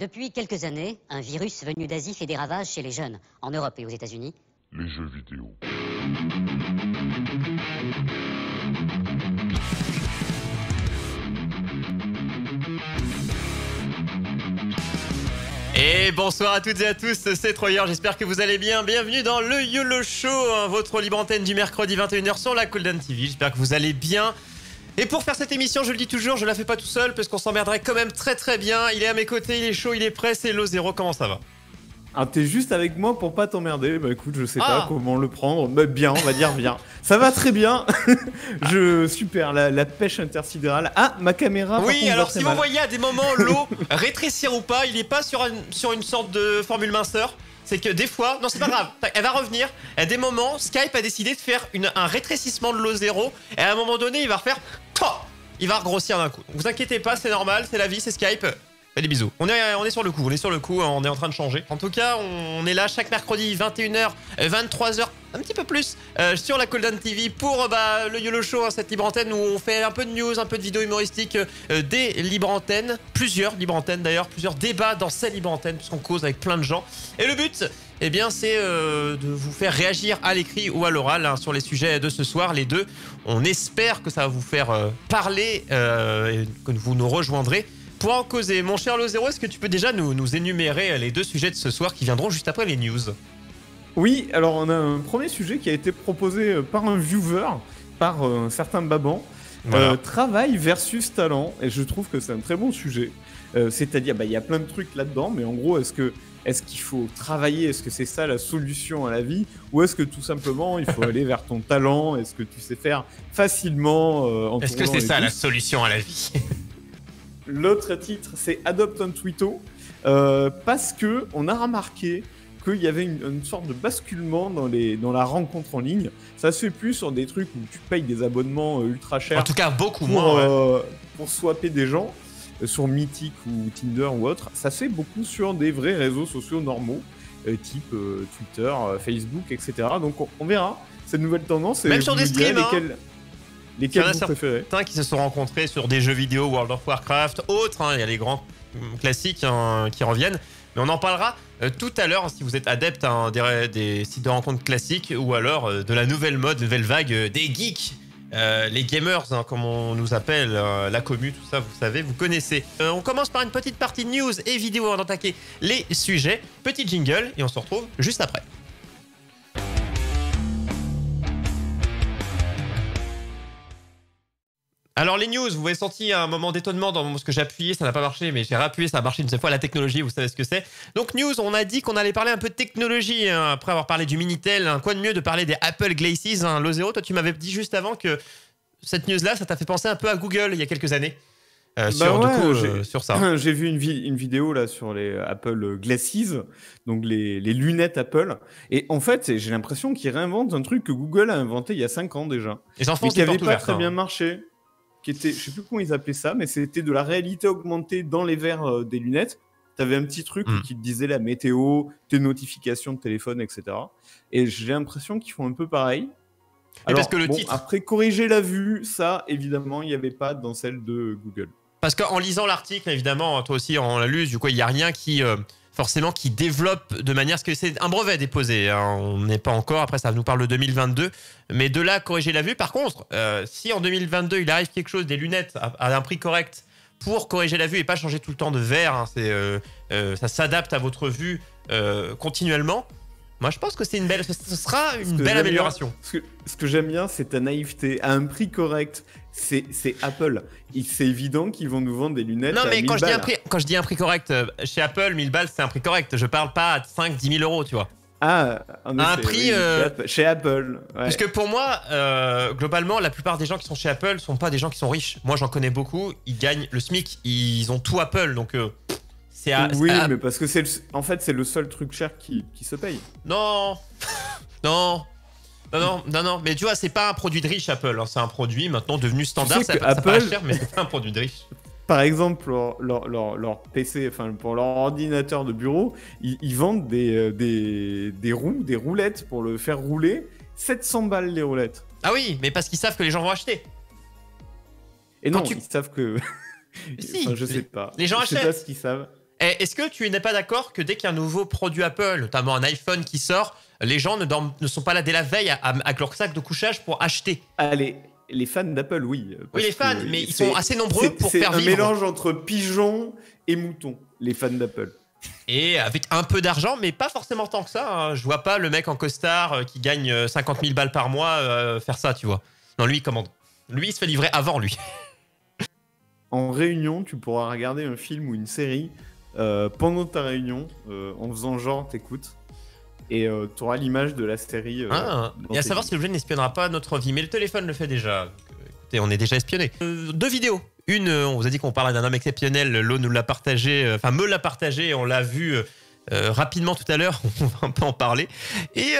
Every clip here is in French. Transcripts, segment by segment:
Depuis quelques années, un virus venu d'Asie fait des ravages chez les jeunes, en Europe et aux États-Unis. Les jeux vidéo. Et bonsoir à toutes et à tous, c'est Troyer, j'espère que vous allez bien. Bienvenue dans le YOLO Show, votre libre antenne du mercredi 21h sur la Cooldown TV. J'espère que vous allez bien. Et pour faire cette émission, je le dis toujours, je la fais pas tout seul parce qu'on s'emmerderait quand même très bien. Il est à mes côtés, il est chaud, il est prêt, c'est Lo0, comment ça va? Ah, t'es juste avec moi pour pas t'emmerder. Bah écoute, je sais pas comment le prendre. Bah, bien, on va dire bien. Ça va très bien. Super, la pêche intersidérale. Ah, ma caméra. Oui, alors si vous voyez à des moments l'eau rétrécir ou pas, il est pas sur une sorte de formule minceur. C'est que des fois, non c'est pas grave, elle va revenir. À des moments, Skype a décidé de faire un rétrécissement de Lo0. Et à un moment donné, il va refaire... Il va regrossir d'un coup. Vous inquiétez pas, c'est normal, c'est la vie, c'est Skype. Fais des bisous. On est sur le coup, on est en train de changer. En tout cas, on est là chaque mercredi, 21h, 23h, un petit peu plus, sur la Cooldown TV pour le YOLO Show, hein, cette libre antenne où on fait un peu de news, un peu de vidéos humoristiques, des libres antennes, plusieurs libres antennes d'ailleurs, plusieurs débats dans ces libres antennes, puisqu'on cause avec plein de gens. Et le but, eh bien, c'est de vous faire réagir à l'écrit ou à l'oral hein, sur les sujets de ce soir, les deux. On espère que ça va vous faire parler et que vous nous rejoindrez. Pour en causer, mon cher Lo0, est-ce que tu peux déjà nous énumérer les deux sujets de ce soir qui viendront juste après les news? Oui, alors on a un premier sujet qui a été proposé par un viewer, par un certain Baban. Voilà. Travail versus talent, et je trouve que c'est un très bon sujet. C'est-à-dire, il y a plein de trucs là-dedans, mais en gros, est-ce qu'il faut travailler? Est-ce que c'est ça la solution à la vie? Ou est-ce que tout simplement, il faut aller vers ton talent? Est-ce que tu sais faire facilement Est-ce que c'est ça la solution à la vie? L'autre titre, c'est Adopte un Twitto, parce que on a remarqué qu'il y avait une sorte de basculement dans la rencontre en ligne. Ça se fait plus sur des trucs où tu payes des abonnements ultra chers. En tout cas, beaucoup moins. Pour swapper des gens sur Mythic ou Tinder ou autre. Ça se fait beaucoup sur des vrais réseaux sociaux normaux, type Twitter, Facebook, etc. Donc on verra cette nouvelle tendance. Même sur des streams, lesquels vous préférez? Certains qui se sont rencontrés sur des jeux vidéo, World of Warcraft, autres, il y a les grands classiques qui reviennent. Mais on en parlera tout à l'heure si vous êtes adepte des sites de rencontres classiques ou alors de la nouvelle mode, nouvelle vague des geeks, les gamers, comme on nous appelle, la commu, tout ça, vous savez, vous connaissez. On commence par une petite partie news et vidéo avant d'attaquer les sujets. Petit jingle et on se retrouve juste après. Alors les news, vous avez senti un moment d'étonnement dans ce que j'ai appuyé, ça n'a pas marché, mais j'ai réappuyé, ça a marché une seule fois. La technologie, vous savez ce que c'est. Donc news, on a dit qu'on allait parler un peu de technologie, hein, après avoir parlé du Minitel. Hein. Quoi de mieux de parler des Apple Glaces, hein. Lo0, toi tu m'avais dit juste avant que cette news-là, ça t'a fait penser un peu à Google il y a quelques années. Sur ça. J'ai vu une vidéo là sur les Apple Glasses, donc les lunettes Apple. Et en fait, j'ai l'impression qu'ils réinventent un truc que Google a inventé il y a 5 ans déjà. Les enfants, qui n'avait pas très bien marché. Qui était, je sais plus comment ils appelaient ça, mais c'était de la réalité augmentée dans les verres des lunettes. Tu avais un petit truc qui te disait la météo, tes notifications de téléphone, etc. Et j'ai l'impression qu'ils font un peu pareil. Alors, parce que le titre... Après, corriger la vue, ça, évidemment, il n'y avait pas dans celle de Google. Parce qu'en lisant l'article, évidemment, toi aussi, on l'a lu, du coup, il n'y a rien qui... forcément qui développe de manière... Parce que c'est un brevet déposé, hein, on n'est pas encore, après ça nous parle de 2022, mais de là, corriger la vue. Par contre, si en 2022, il arrive quelque chose, des lunettes à un prix correct pour corriger la vue et pas changer tout le temps de verre, hein, ça s'adapte à votre vue continuellement, moi je pense que ce sera une belle amélioration. Ce que j'aime bien, c'est ta naïveté. À un prix correct, c'est Apple. C'est évident qu'ils vont nous vendre des lunettes à 1000 balles. Quand je dis un prix correct, chez Apple, 1000 balles, c'est un prix correct. Je parle pas de 5-10 000 euros, tu vois. Ah, en effet, un prix... chez Apple. Ouais. Parce que pour moi, globalement, la plupart des gens qui sont chez Apple sont pas des gens qui sont riches. Moi, j'en connais beaucoup. Ils gagnent le SMIC. Ils ont tout Apple, donc... mais parce que en fait, c'est le seul truc cher qui se paye. Non. Non, mais tu vois, c'est pas un produit de riche Apple, hein. C'est un produit maintenant devenu standard. Ça paraît cher, mais c'est pas un produit de riche. Par exemple, leur PC, enfin pour leur ordinateur de bureau, ils vendent des roulettes pour le faire rouler. 700 balles les roulettes. Ah oui, mais parce qu'ils savent que les gens vont acheter. Et non, ils savent que... Si, enfin, je sais pas. Les gens achètent. Je sais pas ce qu'ils savent. Est-ce que tu n'es pas d'accord que dès qu'il y a un nouveau produit Apple, notamment un iPhone qui sort, les gens ne sont pas là dès la veille avec leur sac de couchage pour acheter? Allez, les fans d'Apple, oui. Oui, les fans, mais ils sont assez nombreux pour faire vivre. C'est un mélange entre pigeons et moutons, les fans d'Apple. Et avec un peu d'argent, mais pas forcément tant que ça. Hein. Je vois pas le mec en costard qui gagne 50 000 balles par mois faire ça, tu vois. Non, lui, il commande. Lui, il se fait livrer avant, lui. En réunion, tu pourras regarder un film ou une série pendant ta réunion, en faisant genre, t'écoutes. Et tu auras l'image de la série. Et à savoir si l'objet n'espionnera pas notre vie. Mais le téléphone le fait déjà. Écoutez, on est déjà espionné. 2 vidéos. Une, on vous a dit qu'on parlait d'un homme exceptionnel. Lo nous l'a partagé, enfin me l'a partagé. On l'a vu rapidement tout à l'heure. On va un peu en parler. Et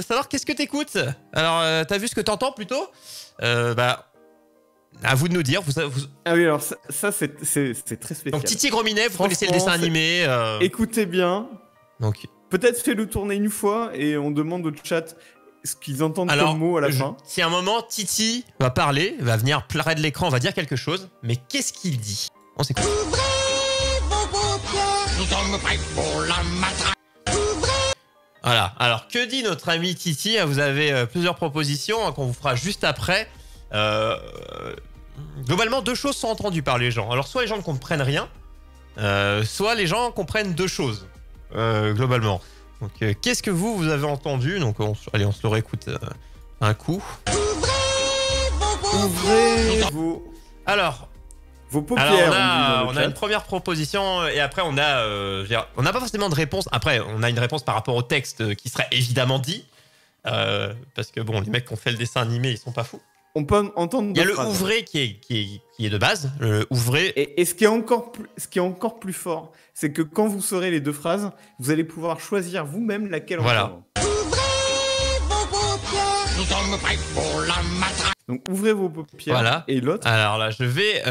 savoir qu'est-ce que t'écoutes. Alors, t'as vu ce que t'entends plutôt? À vous de nous dire. Ah oui, alors ça c'est très spécial. Donc Titi Grominet, vous connaissez le dessin animé. Écoutez bien. Donc. Peut-être fais-le tourner une fois et on demande au chat ce qu'ils entendent comme mot à la fin. Si à un moment, Titi va parler, va venir pleurer de l'écran, on va dire quelque chose, mais qu'est-ce qu'il dit? On s'écoute. Ouvrez vos paupières, nous sommes prêts pour la matraque. Voilà, alors que dit notre ami Titi? Vous avez plusieurs propositions qu'on vous fera juste après. Globalement, 2 choses sont entendues par les gens. Alors soit les gens ne comprennent rien, soit les gens comprennent 2 choses. Globalement. Donc, qu'est-ce que vous avez entendu? Donc, allez, on se le réécoute un coup. Ouvrez vos... Alors, vos paupières. On a une première proposition et après on n'a pas forcément de réponse. Après, on a une réponse par rapport au texte qui serait évidemment dit. Parce que bon, les mecs qui ont fait le dessin animé, ils sont pas fous. On peut entendre. Il y a le ouvrez qui est de base. Le ouvrez. Et ce qui est encore plus fort, c'est que quand vous saurez les 2 phrases, vous allez pouvoir choisir vous-même laquelle entendre. Ouvrez vos paupières, nous sommes prêts pour la matraque. Donc ouvrez vos paupières. Voilà. Et l'autre. Alors là, je vais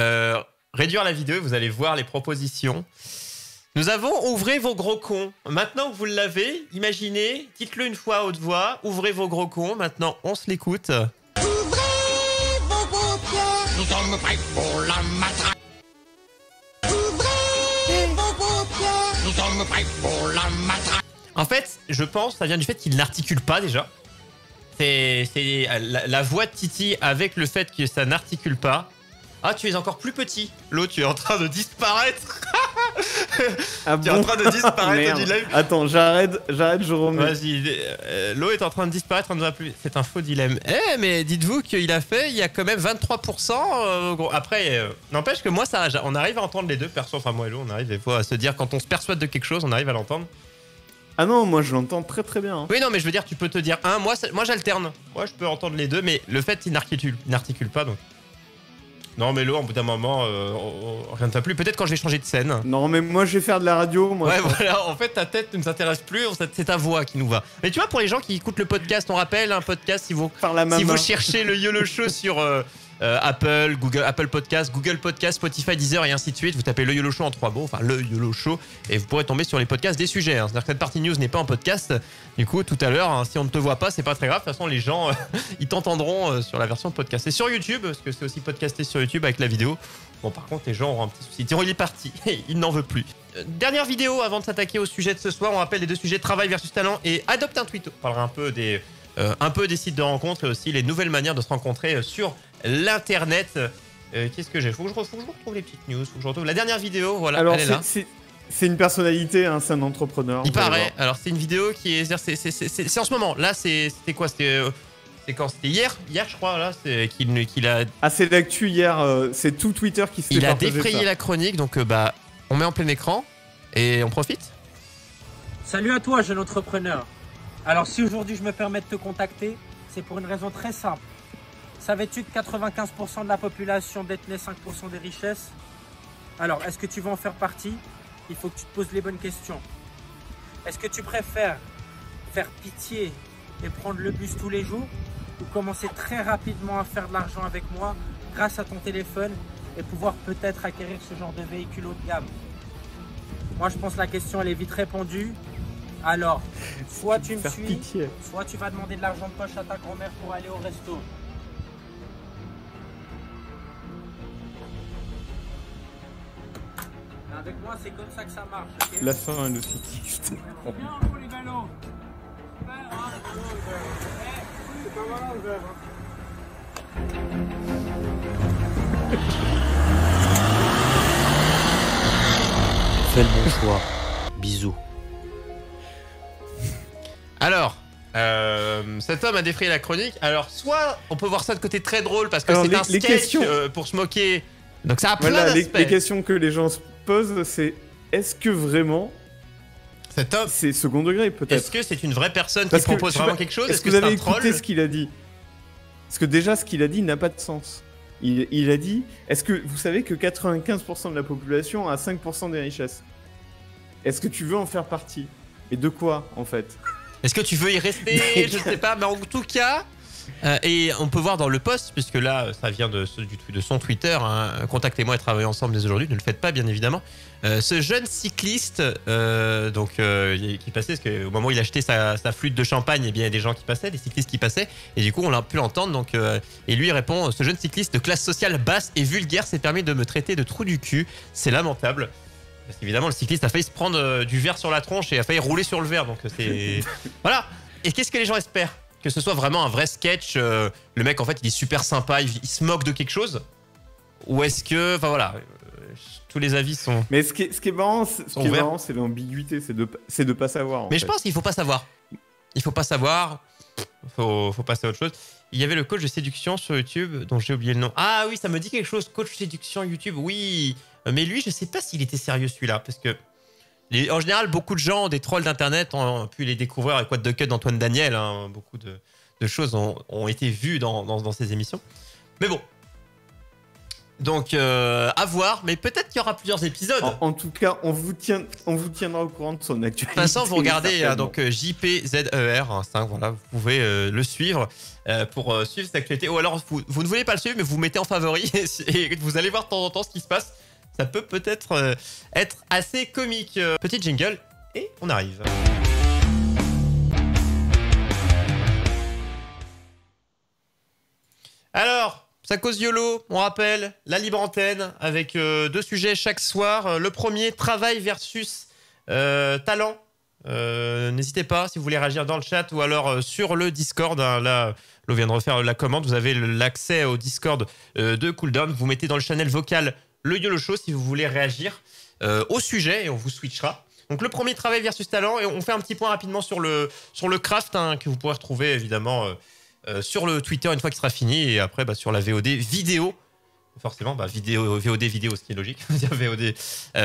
réduire la vidéo. Vous allez voir les propositions. Nous avons ouvrez vos gros cons. Maintenant que vous l'avez, imaginez, dites-le une fois à haute voix. Ouvrez vos gros cons. Maintenant, on se l'écoute. Nous sommes prêts pour la matraque. Ouvrez vos paupières. Nous sommes prêts pour la matraque. En fait, je pense, ça vient du fait qu'il n'articule pas déjà. C'est la voix de Titi avec le fait que ça n'articule pas. Ah, tu es encore plus petit. Lo, tu es en train de disparaître. Tu es en train de disparaître du live. Attends, j'arrête, je remets. Vas-y, Lo est en train de disparaître, on ne va plus. C'est un faux dilemme. Mais dites-vous qu'il il y a quand même 23%. Gros. Après, n'empêche que moi, on arrive à entendre les deux perso. Enfin, moi et Lo, on arrive des fois à se dire, quand on se persuade de quelque chose, on arrive à l'entendre. Ah non, moi je l'entends très très bien. Hein. Oui, non, mais je veux dire, tu peux te dire un. Moi j'alterne. Moi, je peux entendre les deux, mais le fait qu'il n'articule pas, donc. Non, mais Lo, au bout d'un moment, rien ne va plus. Peut-être quand je vais changer de scène. Non, mais moi, je vais faire de la radio. Moi, ouais, voilà. En fait, ta tête ne nous intéresse plus. C'est ta voix qui nous va. Mais tu vois, pour les gens qui écoutent le podcast, on rappelle un podcast, si vous cherchez le YOLO Show sur Apple, Apple Podcast, Google Podcast, Spotify, Deezer et ainsi de suite, vous tapez le YOLO Show en 3 mots, enfin le YOLO Show, et vous pourrez tomber sur les podcasts des sujets. Hein. C'est-à-dire que cette partie news n'est pas en podcast. Du coup, tout à l'heure, hein, si on ne te voit pas, c'est pas très grave. De toute façon, les gens, ils t'entendront sur la version podcast. Et sur YouTube, parce que c'est aussi podcasté sur YouTube avec la vidéo. Bon, par contre, les gens auront un petit souci. Il est parti. Il n'en veut plus. Dernière vidéo avant de s'attaquer au sujet de ce soir. On rappelle les deux sujets, travail versus talent et adopte un tweet. On parlera un peu des sites de rencontres et aussi les nouvelles manières de se rencontrer sur l'internet. Qu'est-ce que j'ai? Faut que je retrouve les petites news. Faut que je retrouve la dernière vidéo. Voilà, alors, elle est là. C'est une personnalité, hein, c'est un entrepreneur. Il paraît. Alors, c'est une vidéo qui est. C'est en ce moment. Là, c'était quoi? C'était quand? C'était hier, je crois. Là, qu'il a. Ah, c'est l'actu hier. C'est tout Twitter qui s'est partagé. Il a défrayé la chronique. Donc, on met en plein écran et on profite. Salut à toi, jeune entrepreneur. Alors, si aujourd'hui je me permets de te contacter, c'est pour une raison très simple. Savais-tu que 95% de la population détenait 5% des richesses? Alors, est-ce que tu veux en faire partie? Il faut que tu te poses les bonnes questions. Est-ce que tu préfères faire pitié et prendre le bus tous les jours ou commencer très rapidement à faire de l'argent avec moi grâce à ton téléphone et pouvoir peut-être acquérir ce genre de véhicule haut de gamme? Moi, je pense que la question, elle est vite répondue. Alors, soit tu me suis, soit tu vas demander de l'argent de poche à ta grand-mère pour aller au resto. Avec moi, c'est comme ça que ça marche. Okay, La fin, le cycliste. bien pour les vélos. Super, hein, les vélos, les vélos. C'est pas mal, le verre, Fais le bon choix. Bisous. Alors, cet homme a défrayé la chronique. Alors, soit on peut voir ça de côté très drôle parce que Alors, c'est un les sketch questions- pour se moquer. Donc ça a plein Voilà, d'aspects. les questions que les gens se posent, c'est est-ce que vraiment Cet homme, c'est second degré, peut-être? est-ce que c'est une vraie personne Parce qui que, propose je sais vraiment pas, quelque chose? Est-ce que vous c'est un avez troll? écouté ce qu'il a dit? Parce que déjà, ce qu'il a dit n'a pas de sens. Il a dit, est-ce que vous savez que 95% de la population a 5% des richesses? Est-ce que tu veux en faire partie? Et de quoi, en fait? Est-ce que tu veux y rester? Je sais pas, mais en tout cas, et on peut voir dans le post, puisque là, ça vient de son Twitter, hein, contactez-moi et travaillez ensemble dès aujourd'hui, ne le faites pas, bien évidemment. Ce jeune cycliste, qui passait, parce qu'au moment où il achetait sa flûte de champagne, eh bien, il y a des gens qui passaient, des cyclistes qui passaient, et du coup, on l'a pu l'entendre. Donc, et lui, il répond, ce jeune cycliste de classe sociale basse et vulgaire s'est permis de me traiter de trou du cul. C'est lamentable. Parce qu'évidemment, le cycliste a failli se prendre du verre sur la tronche et a failli rouler sur le verre. Donc, c'est. Voilà. Et qu'est-ce que les gens espèrent? Que ce soit vraiment un vrai sketch, le mec en fait il est super sympa, il se moque de quelque chose? Ou est-ce que. Enfin voilà, tous les avis sont. Mais ce qui est marrant, Sont verts. c'est l'ambiguïté, c'est de pas savoir. en Mais fait. je pense qu'il faut pas savoir. Il faut pas savoir. Faut passer à autre chose. Il y avait le coach de séduction sur YouTube dont j'ai oublié le nom. Ah oui, ça me dit quelque chose. Coach séduction YouTube, oui. Mais lui, je sais pas s'il était sérieux celui-là. Parce que, en général, beaucoup de gens, des trolls d'internet, ont pu les découvrir avec What the Cut d'Antoine Daniel. Hein. Beaucoup de choses ont été vues dans ces émissions. Mais bon. Donc, à voir. Mais peut-être qu'il y aura plusieurs épisodes. En tout cas, on vous tiendra au courant de son actualité. De toute façon, vous regardez certainement. donc JPZER, voilà, vous pouvez le suivre pour suivre cette actualité. Ou alors, vous ne voulez pas le suivre, mais vous mettez en favori et vous allez voir de temps en temps ce qui se passe. Ça peut peut-être être assez comique. Petit jingle et on arrive. Alors, ça cause YOLO, on rappelle, la libre antenne avec deux sujets chaque soir. Le premier, travail versus talent. N'hésitez pas si vous voulez réagir dans le chat ou alors sur le Discord. Hein, là, Lo vient de refaire la commande. Vous avez l'accès au Discord de Cooldown. Vous mettez dans le channel vocal le YOLO Show si vous voulez réagir au sujet et on vous switchera. Donc le premier, travail versus talent, et on fait un petit point rapidement sur le craft hein, que vous pourrez retrouver évidemment sur le Twitter une fois qu'il sera fini et après sur la VOD vidéo. Forcément, VOD vidéo, ce qui est logique. VOD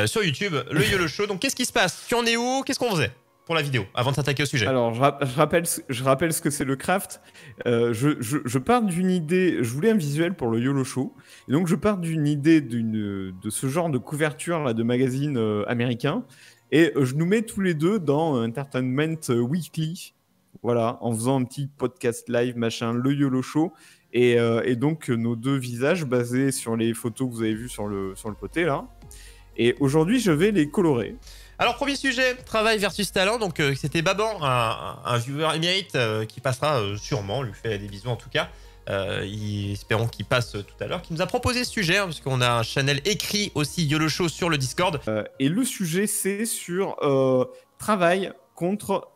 sur YouTube, le YOLO Show. Donc qu'est-ce qui se passe? Tu en es où? Qu'est-ce qu'on faisait pour la vidéo avant de s'attaquer au sujet? Alors, je rappelle ce que c'est le craft. Je pars d'une idée. Je voulais un visuel pour le YOLO Show. Et donc, je pars d'une idée de ce genre de couverture là, de magazine américain. Et je nous mets tous les deux dans Entertainment Weekly. Voilà, en faisant un petit podcast live, machin, le YOLO Show. Et donc, nos deux visages basés sur les photos que vous avez vues sur le côté là. Et aujourd'hui, je vais les colorer. Alors, premier sujet, travail versus talent. Donc, c'était Baban, un viewer émérite qui passera sûrement, on lui fait des bisous en tout cas. Espérons qu'il passe tout à l'heure, qui nous a proposé ce sujet, hein, puisqu'on a un channel écrit aussi YOLO Show sur le Discord. Et le sujet, c'est sur travail contre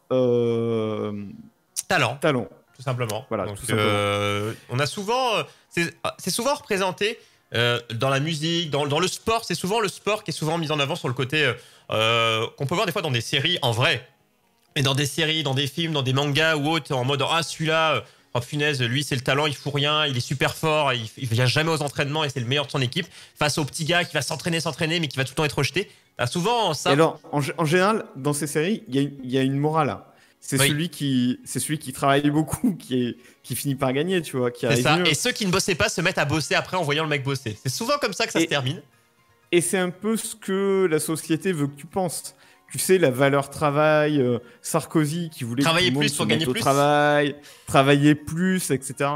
Talent, tout simplement. Voilà, donc, tout simplement. on a souvent, c'est souvent représenté dans la musique, dans le sport. C'est souvent le sport qui est souvent mis en avant sur le côté qu'on peut voir des fois dans des séries en vrai. Et dans des séries, dans des films, dans des mangas ou autres, en mode ah celui-là, oh punaise, lui c'est le talent, il fout rien, il est super fort, il vient jamais aux entraînements et c'est le meilleur de son équipe. Face au petit gars qui va s'entraîner, mais qui va tout le temps être rejeté. Bah, souvent ça. Et alors, en général, dans ces séries, il y a une morale. Là. C'est celui qui travaille beaucoup, qui finit par gagner, tu vois. C'est ça. Et ceux qui ne bossaient pas se mettent à bosser après en voyant le mec bosser. C'est souvent comme ça que ça se termine. Et c'est un peu ce que la société veut que tu penses. Tu sais, la valeur travail, Sarkozy qui voulait travailler que tout le monde plus pour se gagner mette au plus. travail, travailler plus, etc.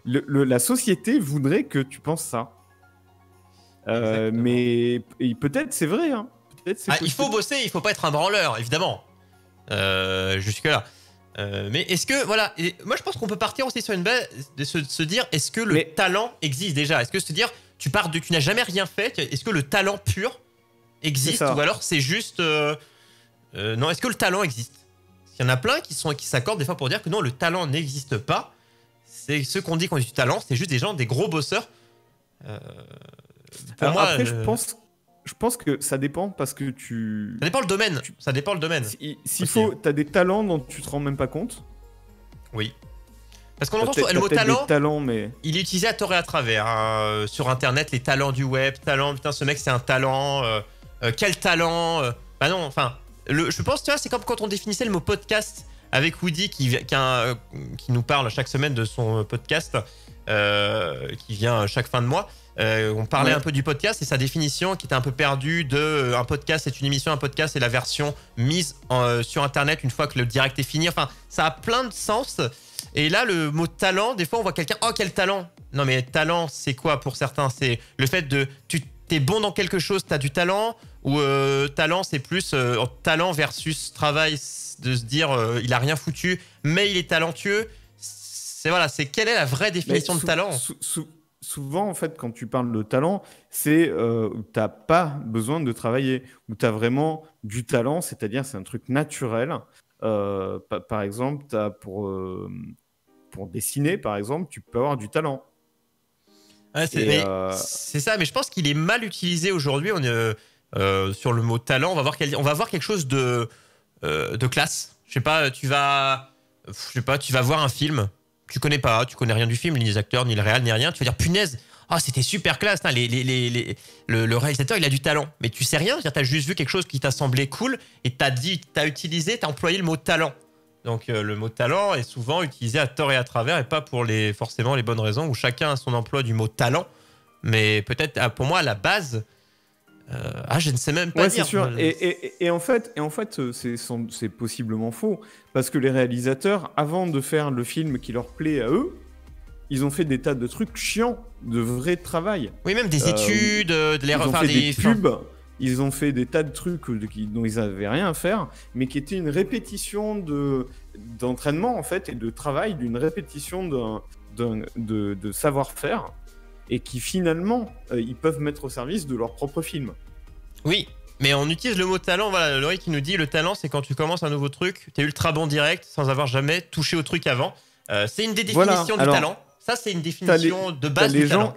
La société voudrait que tu penses ça. Mais peut-être c'est vrai. Hein. Il faut bosser, il faut pas être un branleur, évidemment. Jusque-là. Mais est-ce que, voilà, moi je pense qu'on peut partir aussi sur une base de se dire, est-ce que le talent existe déjà? Est-ce que se dire, tu n'as jamais rien fait, est-ce que le talent pur existe ou alors c'est juste... non, est-ce que le talent existe? Il y en a plein qui s'accordent des fois pour dire que non, le talent n'existe pas. C'est ceux qu'on dit qu'on a du talent, c'est juste des gens, des gros bosseurs. Pour moi, après, je pense que ça dépend parce que tu... Ça dépend le domaine. Ça dépend le domaine. S'il faut, t'as des talents dont tu te rends même pas compte. Oui. Parce qu'on entend le mot talent, mais... il est utilisé à tort et à travers. Hein, sur Internet, les talents du web, putain, ce mec c'est un talent. Quel talent bah non, enfin... je pense, tu vois, c'est comme quand on définissait le mot podcast avec Woody qui nous parle chaque semaine de son podcast, qui vient chaque fin de mois. On parlait un peu du podcast et sa définition qui était un peu perdue de un podcast c'est une émission, un podcast c'est la version mise sur Internet une fois que le direct est fini. Enfin, ça a plein de sens. Et là, le mot talent, des fois on voit quelqu'un, oh quel talent. Non mais talent, c'est quoi pour certains? C'est le fait de, t'es bon dans quelque chose, t'as du talent. Ou talent, c'est plus talent versus travail, de se dire il a rien foutu, mais il est talentueux. C'est quelle est la vraie définition de talent? Souvent, en fait, quand tu parles de talent, c'est t'as pas besoin de travailler, où t'as vraiment du talent, c'est-à-dire c'est un truc naturel. Par exemple, pour dessiner, par exemple, tu peux avoir du talent. Ouais, c'est ça, mais je pense qu'il est mal utilisé aujourd'hui. Sur le mot talent, on va voir quelque chose de classe. Je sais pas, tu vas voir un film, tu connais rien du film, ni les acteurs, ni le réal, ni rien. Tu vas dire punaise, c'était super classe. Hein, le réalisateur, il a du talent, mais tu sais rien. T'as juste vu quelque chose qui t'a semblé cool et t'as employé le mot talent. Donc le mot talent est souvent utilisé à tort et à travers et pas pour forcément les bonnes raisons où chacun a son emploi du mot talent. Mais peut-être pour moi à la base. Je ne sais même pas dire. C'est sûr. Et en fait, c'est possiblement faux parce que les réalisateurs, avant de faire le film qui leur plaît à eux, ils ont fait des tas de trucs chiants, de vrai travail. Oui, même des études, ils ont fait des pubs, ils ont fait des tas de trucs dont ils n'avaient rien à faire, mais qui étaient une répétition d'entraînement en fait et de travail, d'une répétition de savoir-faire. Et qui finalement, ils peuvent mettre au service de leur propre film. Oui, mais on utilise le mot talent. Voilà, Laurie qui nous dit le talent, c'est quand tu commences un nouveau truc, t'es ultra bon direct sans avoir jamais touché au truc avant. C'est une des définitions du talent. Ça, c'est une définition de base du talent.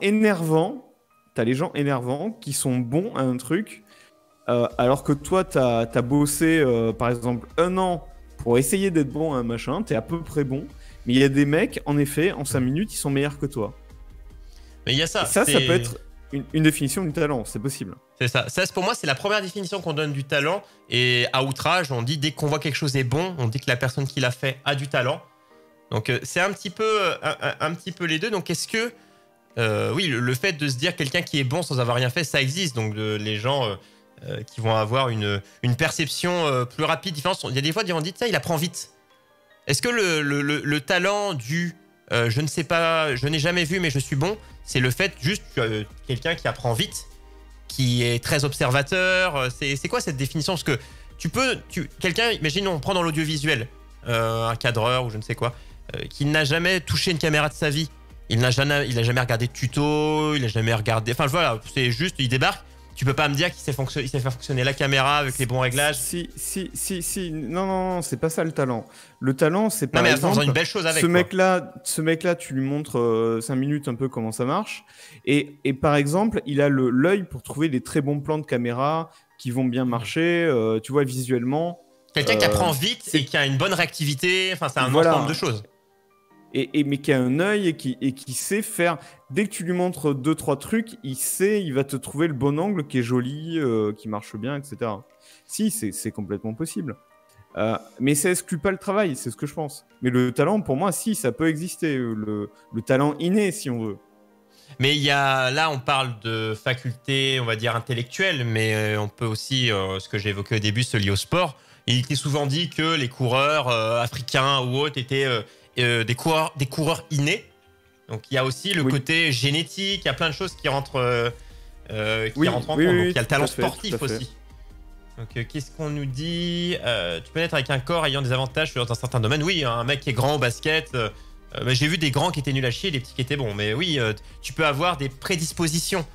T'as les gens énervants qui sont bons à un truc, alors que toi, t'as bossé, par exemple, 1 an pour essayer d'être bon à un machin, t'es à peu près bon, mais il y a des mecs, en effet, en 5 minutes, ils sont meilleurs que toi. Mais il y a ça. Ça peut être une définition du talent, c'est possible. C'est ça. Ça, pour moi, c'est la première définition qu'on donne du talent. Et à outrage, on dit dès qu'on voit quelque chose est bon, on dit que la personne qui l'a fait a du talent. Donc c'est un petit peu les deux. Donc est-ce que oui, le fait de se dire quelqu'un qui est bon sans avoir rien fait, ça existe. Donc les gens qui vont avoir une perception plus rapide, différente. Il y a des fois, on dit ça, il apprend vite. Est-ce que le talent du je ne sais pas, je n'ai jamais vu, mais je suis bon. C'est le fait juste quelqu'un qui apprend vite, qui est très observateur. C'est quoi cette définition? Parce que quelqu'un, imagine, on prend dans l'audiovisuel, un cadreur ou je ne sais quoi, qui n'a jamais touché une caméra de sa vie. Il n'a jamais regardé de tuto, il n'a jamais regardé. Enfin voilà, c'est juste, il débarque. Tu peux pas me dire qu'il sait faire fonctionner la caméra avec les bons réglages. Si. Non, c'est pas ça le talent. Le talent, c'est par exemple, une belle chose avec ce mec-là, tu lui montres 5 minutes un peu comment ça marche. Et par exemple, il a l'œil pour trouver des très bons plans de caméra qui vont bien marcher, tu vois, visuellement. Quelqu'un qui apprend vite et qui a une bonne réactivité. Enfin, c'est un ensemble de choses. Mais qui a un œil et qui sait faire. Dès que tu lui montres 2-3 trucs, il va te trouver le bon angle qui est joli, qui marche bien, etc. Si, c'est complètement possible. Mais ça exclut pas le travail, c'est ce que je pense. Mais le talent, pour moi, si, ça peut exister. Le talent inné, si on veut. Mais là, on parle de faculté, on va dire intellectuelle, mais on peut aussi, ce que j'ai évoqué au début, se lier au sport. Il était souvent dit que les coureurs africains ou autres étaient des coureurs innés. Donc il y a aussi le côté génétique, il y a plein de choses qui rentrent en compte. Donc il y a le talent sportif aussi. Donc qu'est-ce qu'on nous dit? Tu peux naître avec un corps ayant des avantages dans un certain domaine. Oui, un mec qui est grand au basket. J'ai vu des grands qui étaient nuls à chier et des petits qui étaient bons. Mais oui, tu peux avoir des prédispositions.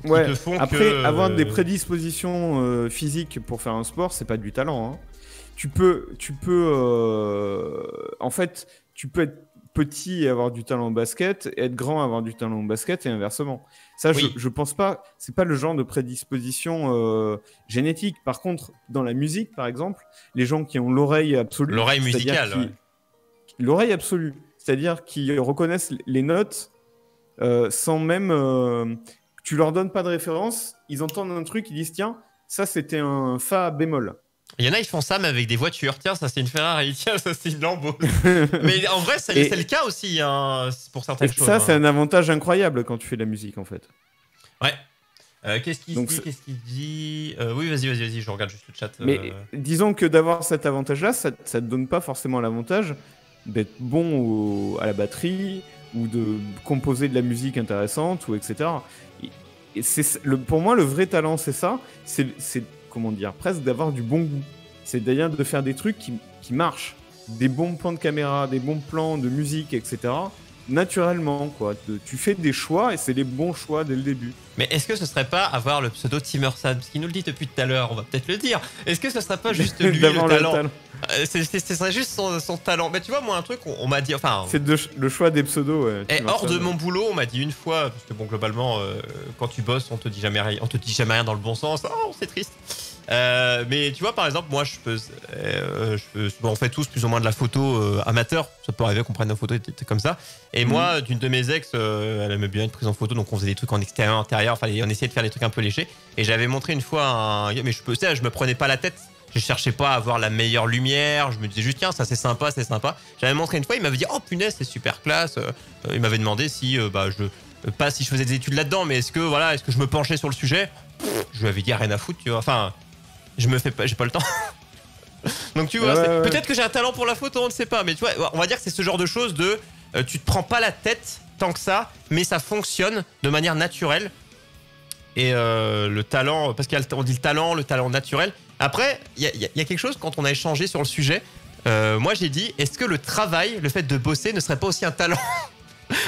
Ouais. te font Après, que... avoir des prédispositions physiques pour faire un sport, c'est pas du talent. Hein. Tu peux, en fait, tu peux être petit et avoir du talent en basket, et être grand et avoir du talent en basket, et inversement. Ça, Oui. je pense pas, c'est pas le genre de prédisposition génétique. Par contre, dans la musique, par exemple, les gens qui ont l'oreille absolue... L'oreille c'est-à-dire musicale, ouais. L'oreille absolue, c'est-à-dire qu'ils reconnaissent les notes sans même... tu leur donnes pas de référence, ils entendent un truc, ils disent tiens, ça c'était un fa bémol. Il y en a, ils font ça, mais avec des voitures. Tiens, ça c'est une Ferrari. Tiens, ça c'est une Lambo. Mais en vrai, c'est le cas aussi hein, pour certaines Et choses. ça, hein. c'est un avantage incroyable quand tu fais de la musique en fait. Ouais. Qu'est-ce qu'il Donc, dit Oui, vas-y, je regarde juste le chat. Mais disons que d'avoir cet avantage-là, ça te donne pas forcément l'avantage d'être bon à la batterie ou de composer de la musique intéressante ou etc. Et pour moi, le vrai talent, c'est ça. C'est comment dire, presque d'avoir du bon goût. C'est-à-dire de faire des trucs qui marchent. Des bons plans de caméra, des bons plans de musique, etc. Naturellement, quoi. Tu fais des choix et c'est les bons choix dès le début. Mais est-ce que ce serait pas avoir le pseudo Timerson? Parce qu'il nous le dit depuis tout à l'heure, on va peut-être le dire. Est-ce que ce serait pas juste lui le talent? Ce serait juste son talent. Mais tu vois, moi, un truc, on m'a dit. Enfin, c'est le choix des pseudos. Ouais, et hors de mon boulot, on m'a dit une fois, parce que bon, globalement, quand tu bosses, on te dit jamais rien dans le bon sens. Oh, c'est triste. Mais tu vois, par exemple, moi, on fait tous plus ou moins de la photo amateur. Ça peut arriver qu'on prenne nos photos comme ça. Et moi, d'une de mes ex, elle aimait bien être prise en photo, donc on faisait des trucs en extérieur, intérieur. Enfin, on essayait de faire des trucs un peu légers. Et j'avais montré une fois mais je me prenais pas la tête. Je cherchais pas à avoir la meilleure lumière. Je me disais juste, tiens, ça c'est sympa, c'est sympa. J'avais montré une fois, il m'avait dit, oh punaise, c'est super classe. Il m'avait demandé si, pas si je faisais des études là-dedans, mais est-ce que je me penchais sur le sujet. Je lui avais dit, rien à foutre, tu vois. Enfin, j'ai pas le temps. Donc tu vois, peut-être que j'ai un talent pour la photo, on ne sait pas. Mais tu vois, on va dire que c'est ce genre de choses de, tu te prends pas la tête tant que ça, mais ça fonctionne de manière naturelle. Et le talent, parce qu'on dit le talent naturel. Après, il y a quelque chose, quand on a échangé sur le sujet, moi j'ai dit, est-ce que le travail, le fait de bosser, ne serait pas aussi un talent?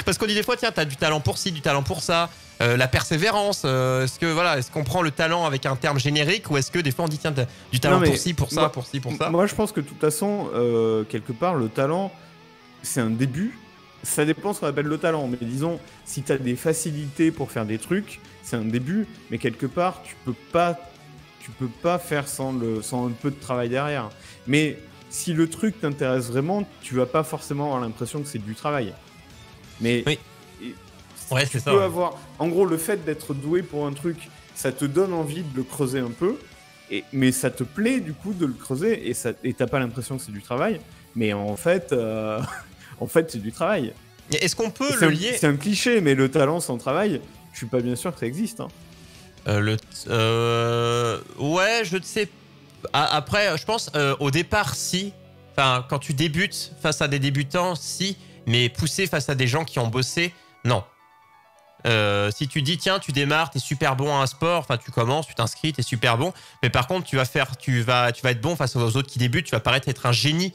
Parce qu'on dit des fois, tiens, t'as du talent pour ci, du talent pour ça, la persévérance, est-ce qu'on prend le talent avec un terme générique, ou est-ce que des fois on dit, tiens, t'as du talent pour ci, pour ça, pour ci, pour ça? Moi je pense que de toute façon, quelque part, le talent, c'est un début. Ça dépend ce qu'on appelle le talent, mais disons, si t'as des facilités pour faire des trucs, c'est un début, mais quelque part, tu peux pas faire sans un peu de travail derrière. Mais si le truc t'intéresse vraiment, tu vas pas forcément avoir l'impression que c'est du travail. Mais oui. Ouais, c'est ça. En gros, le fait d'être doué pour un truc, ça te donne envie de le creuser un peu, mais ça te plaît du coup de le creuser, et t'as pas l'impression que c'est du travail, mais en fait, c'est du travail. Est-ce qu'on peut le lier? C'est un cliché, mais le talent sans travail, je suis pas bien sûr que ça existe. Hein. Ouais, je ne sais. Après, je pense au départ, si. Enfin, quand tu débutes face à des débutants, si. Mais pousser face à des gens qui ont bossé, non. Si tu dis, tiens, tu démarres, t'es super bon à un sport, enfin, tu commences, tu t'inscris, t'es super bon. Mais par contre, tu vas être bon face aux autres qui débutent, tu vas paraître être un génie.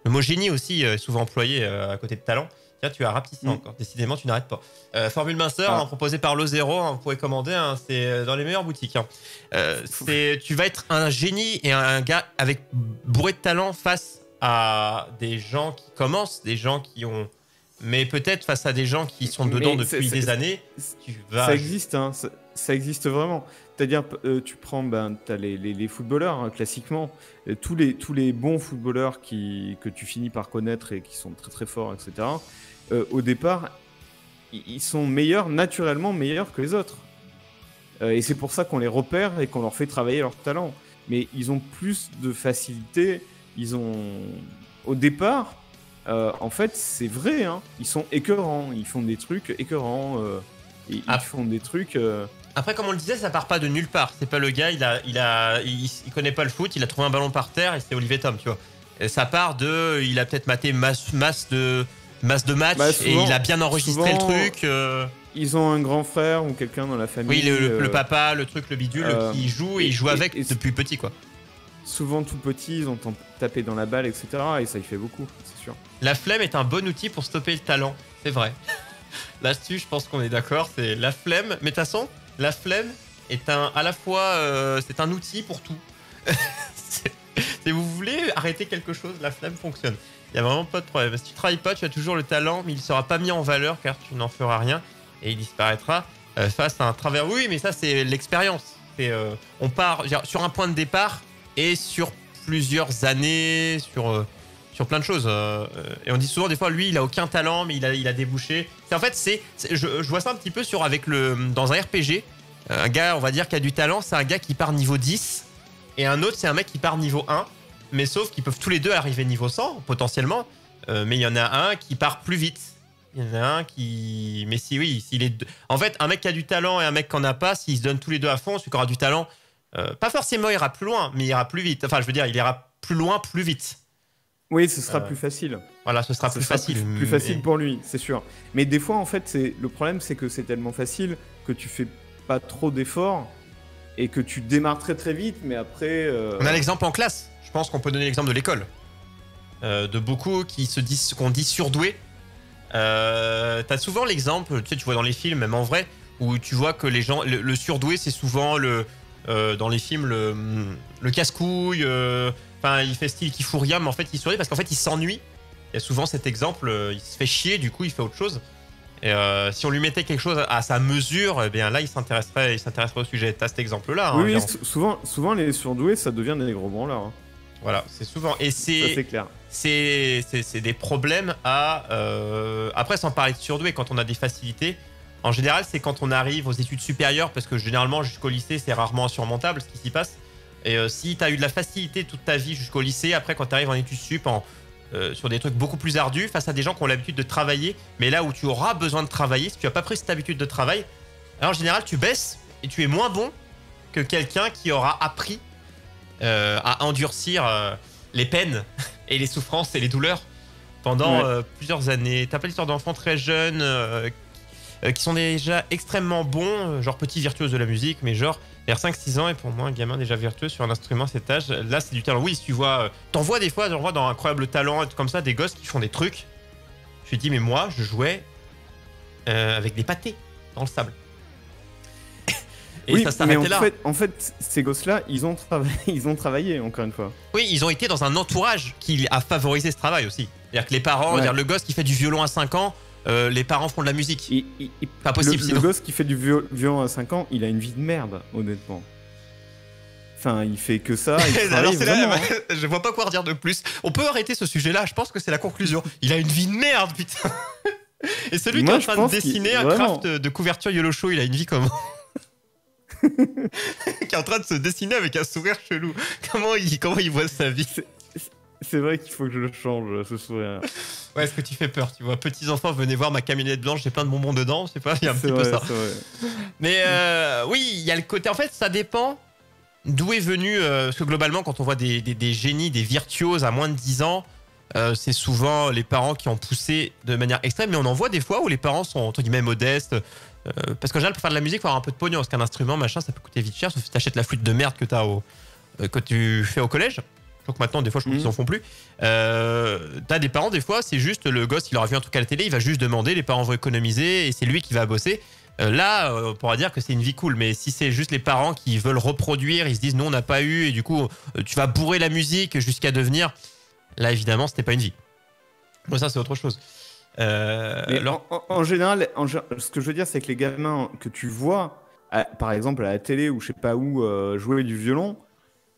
Le mot génie aussi est souvent employé à côté de talent. Tiens, tu as rapetissé encore. Décidément, tu n'arrêtes pas. Formule minceur, proposée par Lo0, vous pouvez commander. C'est dans les meilleures boutiques. Tu vas être un génie et un gars avec bourré de talent face à des gens qui commencent, des gens qui ont... Mais peut-être face à des gens qui sont dedans depuis des années, tu vas... Ça existe, hein, ça existe vraiment. C'est-à-dire, tu prends t'as les footballeurs, hein, classiquement, tous les bons footballeurs que tu finis par connaître et qui sont très très forts, etc. Au départ, ils sont naturellement meilleurs que les autres. Et c'est pour ça qu'on les repère et qu'on leur fait travailler leur talent. Mais ils ont plus de facilité. Au départ, en fait, c'est vrai, hein, ils sont écœurants. Ils font des trucs écœurants. Ils font des trucs... Après, comme on le disait, ça part pas de nulle part. C'est pas le gars, il connaît pas le foot, il a trouvé un ballon par terre et c'est Olivier Tom, tu vois. Et ça part il a peut-être maté masse de matchs et il a bien enregistré le truc. Ils ont un grand frère ou quelqu'un dans la famille. Oui, le papa, le truc, le bidule, qui joue et il joue avec depuis petit, quoi. Souvent tout petit, ils ont tapé dans la balle, etc. Et ça y fait beaucoup, c'est sûr. La flemme est un bon outil pour stopper le talent, c'est vrai. Là-dessus, je pense qu'on est d'accord, c'est la flemme. Mais de toute façon, la flemme est à la fois c'est un outil pour tout. Si vous voulez arrêter quelque chose, la flemme fonctionne. Il n'y a vraiment pas de problème. Si tu travailles pas, tu as toujours le talent, mais il ne sera pas mis en valeur car tu n'en feras rien et il disparaîtra face à un travers. Oui, mais ça, c'est l'expérience. On part sur un point de départ et sur plusieurs années, sur plein de choses. Et on dit souvent, des fois, lui, il a aucun talent, mais il a débouché. En fait, je vois ça un petit peu dans un RPG. Un gars, on va dire, qui a du talent, c'est un gars qui part niveau 10. Et un autre, c'est un mec qui part niveau 1. Mais sauf qu'ils peuvent tous les deux arriver niveau 100, potentiellement. Mais il y en a un qui part plus vite. Il y en a un qui... Mais si, oui, s'il est... En fait, un mec qui a du talent et un mec qui en a pas, s'ils se donnent tous les deux à fond, celui qui aura du talent, pas forcément ira plus loin, mais il ira plus vite. Enfin, je veux dire, il ira plus loin, plus vite. Oui, ce sera plus facile. Voilà, ce sera plus facile. Plus facile pour lui, c'est sûr. Mais des fois, en fait, le problème, c'est que c'est tellement facile que tu fais pas trop d'efforts et que tu démarres très très vite, mais après... On a l'exemple en classe. Je pense qu'on peut donner l'exemple de l'école. De beaucoup qu'on dit surdoués. T'as souvent l'exemple, tu vois dans les films, même en vrai, où tu vois que les gens... Le surdoué, c'est souvent dans les films le casse-couille... Enfin, il fait style qu'il fout rien, mais en fait, il sourit parce qu'en fait, il s'ennuie. Il y a souvent cet exemple, il se fait chier, du coup, il fait autre chose. Et si on lui mettait quelque chose à sa mesure, eh bien là, il s'intéresserait au sujet. T'as cet exemple-là. Oui, souvent, les surdoués, ça devient des gros branleurs. Hein. Voilà, c'est souvent. Et c'est clair. C'est des problèmes à. Après, sans parler de surdoués, quand on a des facilités, en général, c'est quand on arrive aux études supérieures, parce que généralement, jusqu'au lycée, c'est rarement insurmontable ce qui s'y passe. Et si tu as eu de la facilité toute ta vie jusqu'au lycée, après quand tu arrives en études sup sur des trucs beaucoup plus ardus, face à des gens qui ont l'habitude de travailler, mais là où tu auras besoin de travailler, si tu n'as pas pris cette habitude de travail, alors en général tu baisses et tu es moins bon que quelqu'un qui aura appris à endurcir les peines et les souffrances et les douleurs pendant plusieurs années. T'as pas l'histoire d'enfants très jeunes qui sont déjà extrêmement bons, genre petits virtuoses de la musique, mais genre vers 5-6 ans, et pour moi un gamin déjà vertueux sur un instrument à cet âge, là c'est du talent. Oui, si tu vois, t'en vois des fois, j'en vois dans Incroyable Talent, comme ça, des gosses qui font des trucs. Je me dis, mais moi je jouais avec des pâtés dans le sable. Et oui, ça s'arrêtait là. En fait, ces gosses-là, ils ont travaillé, encore une fois. Oui, ils ont été dans un entourage qui a favorisé ce travail aussi. C'est-à-dire que les parents, c'est-à-dire le gosse qui fait du violon à 5 ans, les parents font de la musique. Pas possible sinon. Le gosse qui fait du violon à 5 ans, il a une vie de merde, honnêtement. Enfin, il fait que ça. Alors, je vois pas quoi redire de plus. On peut arrêter ce sujet-là, je pense que c'est la conclusion. Il a une vie de merde, putain. Et celui qui est en train de dessiner un craft de couverture YOLO Show, il a une vie comment? Qui est en train de se dessiner avec un sourire chelou. Comment il voit sa vie? C'est vrai qu'il faut que je le change, ce sourire. Ouais, est-ce que tu fais peur? Tu vois, petits enfants, venez voir ma camionnette blanche, j'ai plein de bonbons dedans, je sais pas, il y a un petit peu ça. Mais oui, il y a le côté. En fait, ça dépend d'où est venu. Parce que globalement, quand on voit des génies, des virtuoses à moins de 10 ans, c'est souvent les parents qui ont poussé de manière extrême. Mais on en voit des fois où les parents sont entre guillemets modestes. Parce qu'en général, pour faire de la musique, il faut avoir un peu de pognon. Parce qu'un instrument, machin, ça peut coûter vite cher. Sauf si t'achètes la flûte de merde que tu fais au collège. Donc maintenant, des fois, je trouve qu'ils en font plus. T'as des parents, des fois, c'est juste le gosse, il aura vu un truc à la télé, il va juste demander, les parents vont économiser et c'est lui qui va bosser. Là, on pourra dire que c'est une vie cool. Mais si c'est juste les parents qui veulent reproduire, ils se disent non, on n'a pas eu, et du coup, tu vas bourrer la musique jusqu'à devenir. Là, évidemment, c'était pas une vie. Bon, ça, c'est autre chose. En général, ce que je veux dire, c'est que les gamins que tu vois, par exemple à la télé ou je sais pas où, jouer du violon,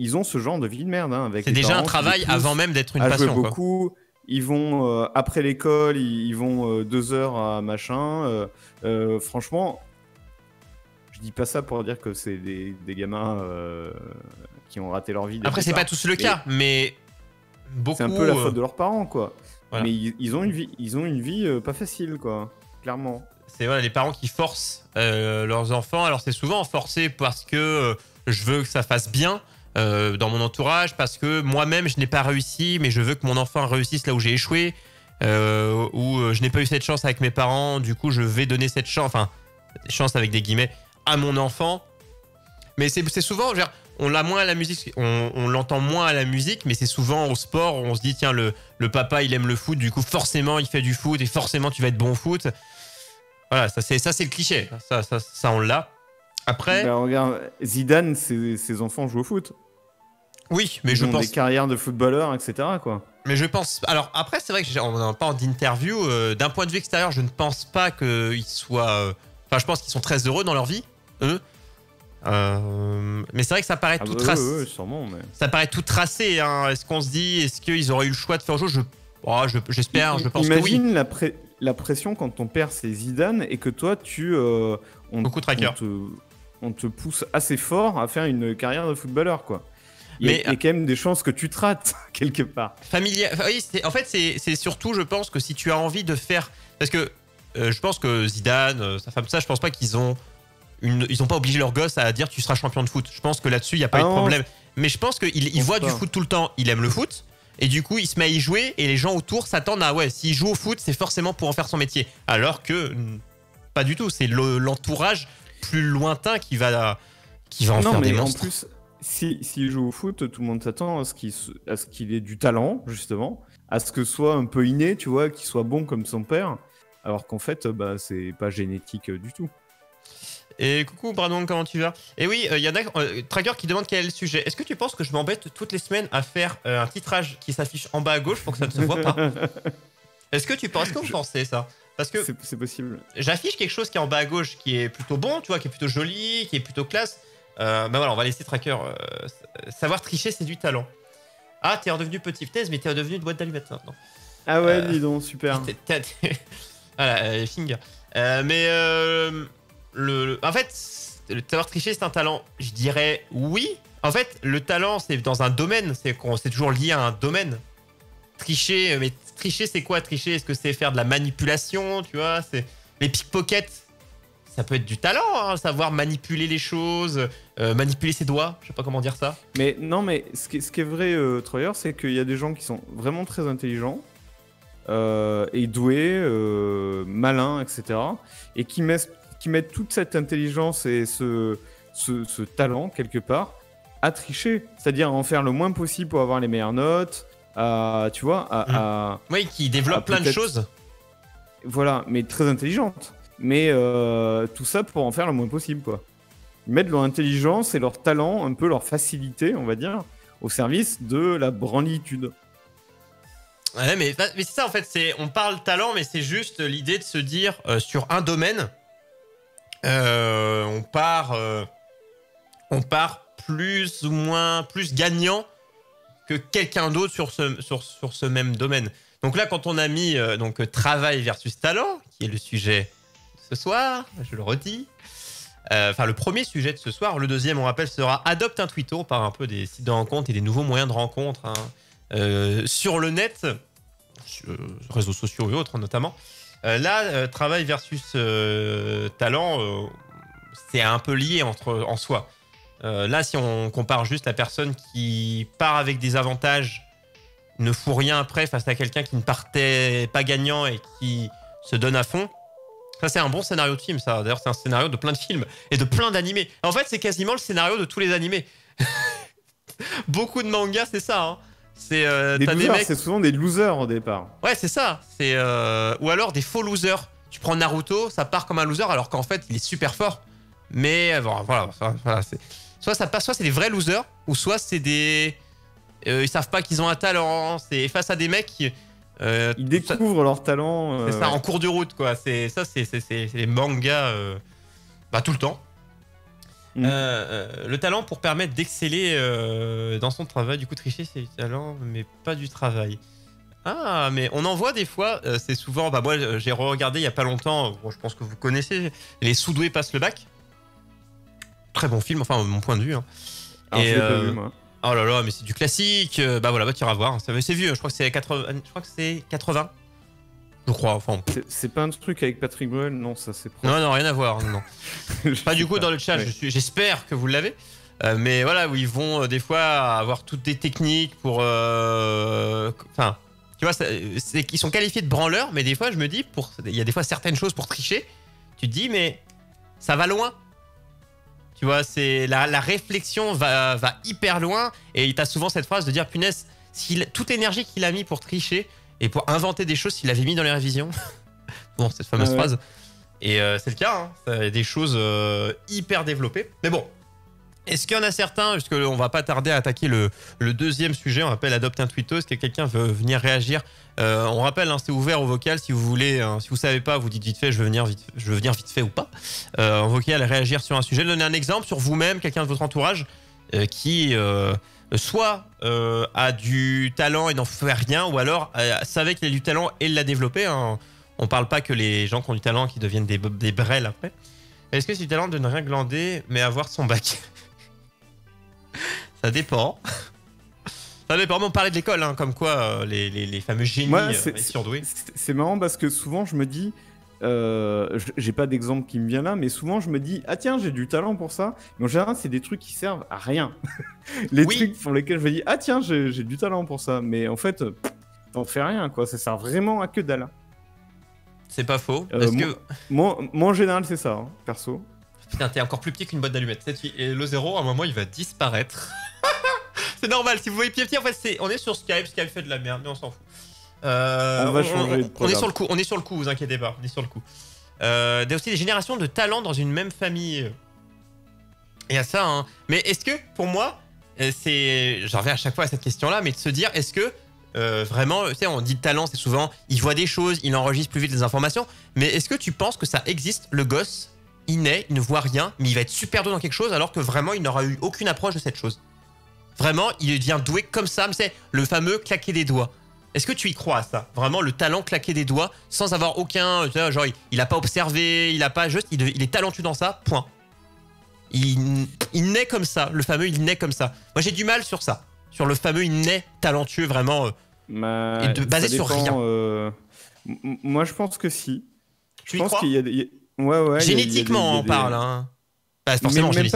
ils ont ce genre de vie de merde. Hein, c'est déjà un travail avant même d'être une passion. Jouer beaucoup. Ils vont après l'école, ils vont 2 heures à machin. Franchement, je dis pas ça pour dire que c'est des gamins qui ont raté leur vie. Après, c'est pas tous le cas, mais beaucoup. C'est un peu la faute de leurs parents, quoi. Voilà. Mais ils ont une vie pas facile, quoi. Clairement. C'est voilà, les parents qui forcent leurs enfants. Alors c'est souvent forcé parce que je veux que ça fasse bien. Dans mon entourage, parce que moi-même je n'ai pas réussi, mais je veux que mon enfant réussisse là où j'ai échoué, ou je n'ai pas eu cette chance avec mes parents, du coup je vais donner cette chance, enfin chance avec des guillemets, à mon enfant. Mais c'est souvent, genre, on l'a moins à la musique, on l'entend moins à la musique, mais c'est souvent au sport, on se dit tiens le papa il aime le foot, du coup forcément il fait du foot et forcément tu vas être bon au foot. Voilà, ça c'est le cliché, ça on l'a. Après, Bah, regarde, Zidane, ses enfants jouent au foot. oui, mais Ils je ont pense. des carrières de footballeurs, etc. quoi. Mais je pense. Alors après, c'est vrai que on n'a pas d'interview. D'un point de vue extérieur, je ne pense pas qu'ils soient. Enfin, je pense qu'ils sont très heureux dans leur vie, eux. Mais c'est vrai que ça paraît tout tracé. Ouais, sûrement. Mais... Ça paraît tout tracé. Hein. Est-ce qu'on se dit, est-ce qu'ils auraient eu le choix de faire le jeu? J'espère. Je pense que oui. Imagine la pression quand ton père c'est Zidane et que toi Beaucoup de trackers. on te pousse assez fort à faire une carrière de footballeur quoi. Il y a quand même des chances que tu te rates quelque part. Familial. Oui, en fait, c'est surtout, je pense que si tu as envie de faire, parce que je pense que Zidane, sa femme, ça, je pense pas qu'ils ont ils ont pas obligé leur gosse à dire tu seras champion de foot. Je pense que là-dessus il y a pas eu de problème. Mais je pense qu'il voit du foot tout le temps. Il aime le foot. Et du coup, il se met à y jouer et les gens autour s'attendent à ouais, s'il joue au foot, c'est forcément pour en faire son métier. Alors que pas du tout. C'est l'entourage plus lointain qui va en faire des monstres. En plus, s'il joue au foot, tout le monde s'attend à ce qu'il ait du talent, justement, à ce que ce soit un peu inné, tu vois, qu'il soit bon comme son père, alors qu'en fait, bah, c'est pas génétique du tout. Et coucou Brandon, comment tu vas? Et oui, il y en a Tracker qui demande quel est le sujet. Est-ce que tu penses que je m'embête toutes les semaines à faire un titrage qui s'affiche en bas à gauche pour que ça ne se voit pas? Est-ce que vous pensez ça? Parce que c'est possible. J'affiche quelque chose qui est en bas à gauche qui est plutôt bon, tu vois, qui est plutôt joli, qui est plutôt classe. Bah voilà, on va laisser Tracker. Savoir tricher, c'est du talent. Ah, t'es redevenu petit thèse, mais t'es redevenu une boîte d'allumettes maintenant. Ah ouais, dis donc, super. Voilà, finger. En fait, le savoir tricher, c'est un talent. Je dirais oui. En fait, le talent, c'est dans un domaine. C'est toujours lié à un domaine. Tricher, mais tricher, c'est quoi tricher? Est-ce que c'est faire de la manipulation? Tu vois, c'est les pickpockets. Ça peut être du talent, hein, savoir manipuler les choses, manipuler ses doigts. Je sais pas comment dire ça. Mais non, mais ce qui est vrai, Troyer, c'est qu'il y a des gens qui sont vraiment très intelligents et doués, malins, etc. Et qui mettent toute cette intelligence et ce talent, quelque part, à tricher. C'est-à-dire à en faire le moins possible pour avoir les meilleures notes, tu vois, oui, qui développent plein de choses. Voilà, mais très intelligentes. Mais tout ça pour en faire le moins possible, quoi. Ils mettent leur intelligence et leur talent, un peu leur facilité, on va dire, au service de la branlitude. Ouais, mais c'est ça, en fait. On parle talent, mais c'est juste l'idée de se dire, sur un domaine, on part plus ou moins plus gagnant que quelqu'un d'autre sur ce même domaine. Donc là, quand on a mis travail versus talent, qui est le sujet de ce soir, je le redis. Enfin, le premier sujet de ce soir. Le deuxième, on rappelle, sera adopte un Twitto. On parle un peu des sites de rencontres et des nouveaux moyens de rencontre sur le net, sur réseaux sociaux et autres notamment. Là, travail versus talent, c'est un peu lié en soi. Là, si on compare juste la personne qui part avec des avantages, ne fout rien après face à quelqu'un qui ne partait pas gagnant et qui se donne à fond, ça c'est un bon scénario de film, ça. D'ailleurs, c'est un scénario de plein de films et de plein d'animés. En fait, c'est quasiment le scénario de tous les animés. Beaucoup de mangas, c'est ça, hein. C'est c'est souvent des losers au départ. Ouais, c'est ça. Ou alors des faux losers. Tu prends Naruto, ça part comme un loser alors qu'en fait il est super fort. Mais bon, voilà, soit c'est des vrais losers, ou soit c'est des ils savent pas qu'ils ont un talent. C'est face à des mecs qui ils découvrent leur talent. C'est ça, en cours de route, quoi. C'est les mangas tout le temps. Le talent pour permettre d'exceller dans son travail. Du coup, tricher, c'est du talent, mais pas du travail. Ah, mais on en voit des fois. C'est souvent... moi, j'ai regardé il y a pas longtemps. Bon, je pense que vous connaissez. Les sous-doués passent le bac. Très bon film, enfin, mon point de vue. Hein. Alors, je l'ai pas vu, moi. Oh là là, mais c'est du classique. Tu iras voir. C'est vieux. Je crois que c'est 80. Je crois, enfin. C'est pas un truc avec Patrick Bruel, non, ça c'est proche. Non, rien à voir, non. Pas du coup dans le chat, ouais. J'espère que vous l'avez. Mais voilà, où ils vont des fois avoir toutes des techniques pour... Enfin, tu vois, ils sont qualifiés de branleurs, mais des fois, je me dis, il y a des fois certaines choses pour tricher, tu te dis, mais ça va loin. Tu vois, la réflexion va hyper loin, et t'as souvent cette phrase de dire, punaise, toute énergie qu'il a mis pour tricher, et pour inventer des choses s'il l'avait mis dans les révisions. Bon, cette fameuse phrase. Et c'est le cas, hein. Il y a des choses hyper développées. Mais bon, est-ce qu'il y en a certains, puisqu'on va pas tarder à attaquer le deuxième sujet, on appelle Adopte un Twittos, est-ce que quelqu'un veut venir réagir? On rappelle, hein, c'est ouvert au vocal si vous voulez, si vous savez pas, vous dites vite fait, je veux venir vite fait ou pas. En vocal, réagir sur un sujet, donner un exemple sur vous-même, quelqu'un de votre entourage qui soit a du talent et n'en fait rien, ou alors savait qu'il a du talent et l'a développé. Hein. On parle pas que les gens qui ont du talent qui deviennent des brels après. Est-ce que c'est du talent de ne rien glander mais avoir son bac? Ça dépend. Ça dépend, mais on parlait de l'école, hein, comme quoi les fameux génies surdoués. C'est marrant parce que souvent je me dis, j'ai pas d'exemple qui me vient là, mais souvent je me dis, ah tiens, j'ai du talent pour ça. Mais en général, c'est des trucs qui servent à rien. Les trucs pour lesquels je me dis, ah tiens, j'ai du talent pour ça. Mais en fait, t'en fais rien, quoi. Ça sert vraiment à que dalle. C'est pas faux. Moi, en général, c'est ça, hein, perso. Putain, t'es encore plus petit qu'une boîte d'allumettes. Et le 0, à un moment, il va disparaître. C'est normal, si vous voyez petit, en fait, on est sur Skype fait de la merde, mais on s'en fout. On va changer de programme. On est sur le coup, vous inquiétez pas, on est sur le coup. Il y a aussi des générations de talents dans une même famille. Il y a ça, hein. Mais est-ce que, pour moi, j'en reviens à chaque fois à cette question-là, mais de se dire, est-ce que vraiment, tu sais, on dit talent, c'est souvent, il voit des choses, il enregistre plus vite les informations, mais est-ce que tu penses que ça existe, le gosse, il naît, il ne voit rien, mais il va être super doué dans quelque chose, alors que vraiment, il n'aura eu aucune approche de cette chose? Vraiment, il devient doué comme ça, mais c'est le fameux claquer des doigts. Est-ce que tu y crois à ça? Vraiment, le talent claquer des doigts, sans avoir aucun, genre, il a pas observé, il a pas juste, il est talentueux dans ça, point. Il naît comme ça, le fameux il naît comme ça. Moi, j'ai du mal sur ça. Sur le fameux il naît talentueux, vraiment, et basé sur rien. Moi, je pense que si. Tu y crois? Qu'il y a des... Ouais, génétiquement, on parle. Hein. Pas forcément même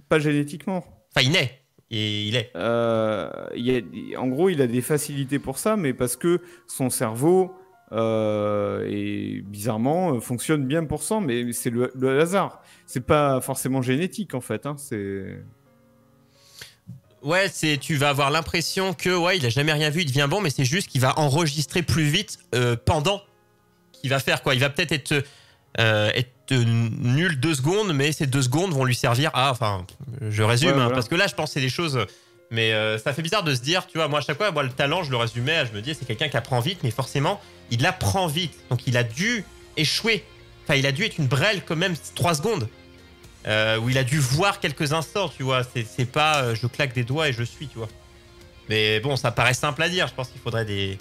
pas génétiquement. Enfin, il naît. Et il est. En gros, il a des facilités pour ça, mais parce que son cerveau, et bizarrement, fonctionne bien pour ça, mais c'est le hasard. C'est pas forcément génétique, en fait. Hein, c'est... Ouais, tu vas avoir l'impression que il a jamais rien vu, il devient bon, mais c'est juste qu'il va enregistrer plus vite pendant qu'il va faire, quoi. Il va peut-être être nul 2 secondes, mais ces 2 secondes vont lui servir à... Enfin, je résume, voilà. Parce que là, je pense que c'est des choses... Mais ça fait bizarre de se dire, tu vois, moi, à chaque fois, le talent, je le résumais, je me dis, c'est quelqu'un qui apprend vite, mais forcément, il apprend vite. Donc, il a dû échouer. Enfin, il a dû être une brêle quand même 3 secondes. Où il a dû voir quelques instants, tu vois. C'est pas je claque des doigts et je suis, tu vois. Mais bon, ça paraît simple à dire. Je pense qu'il faudrait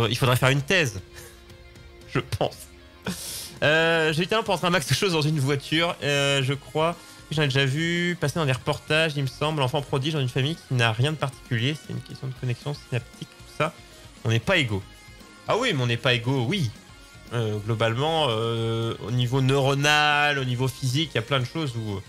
il faudrait faire une thèse. Je pense. J'ai eu talent pour entrer un max de choses dans une voiture. Je crois. J'en ai déjà vu passer dans des reportages, il me semble. Enfant prodige dans une famille qui n'a rien de particulier. C'est une question de connexion synaptique, tout ça. On n'est pas égaux. Ah oui, mais on n'est pas égaux, oui. Globalement, au niveau neuronal, au niveau physique, il y a plein de choses où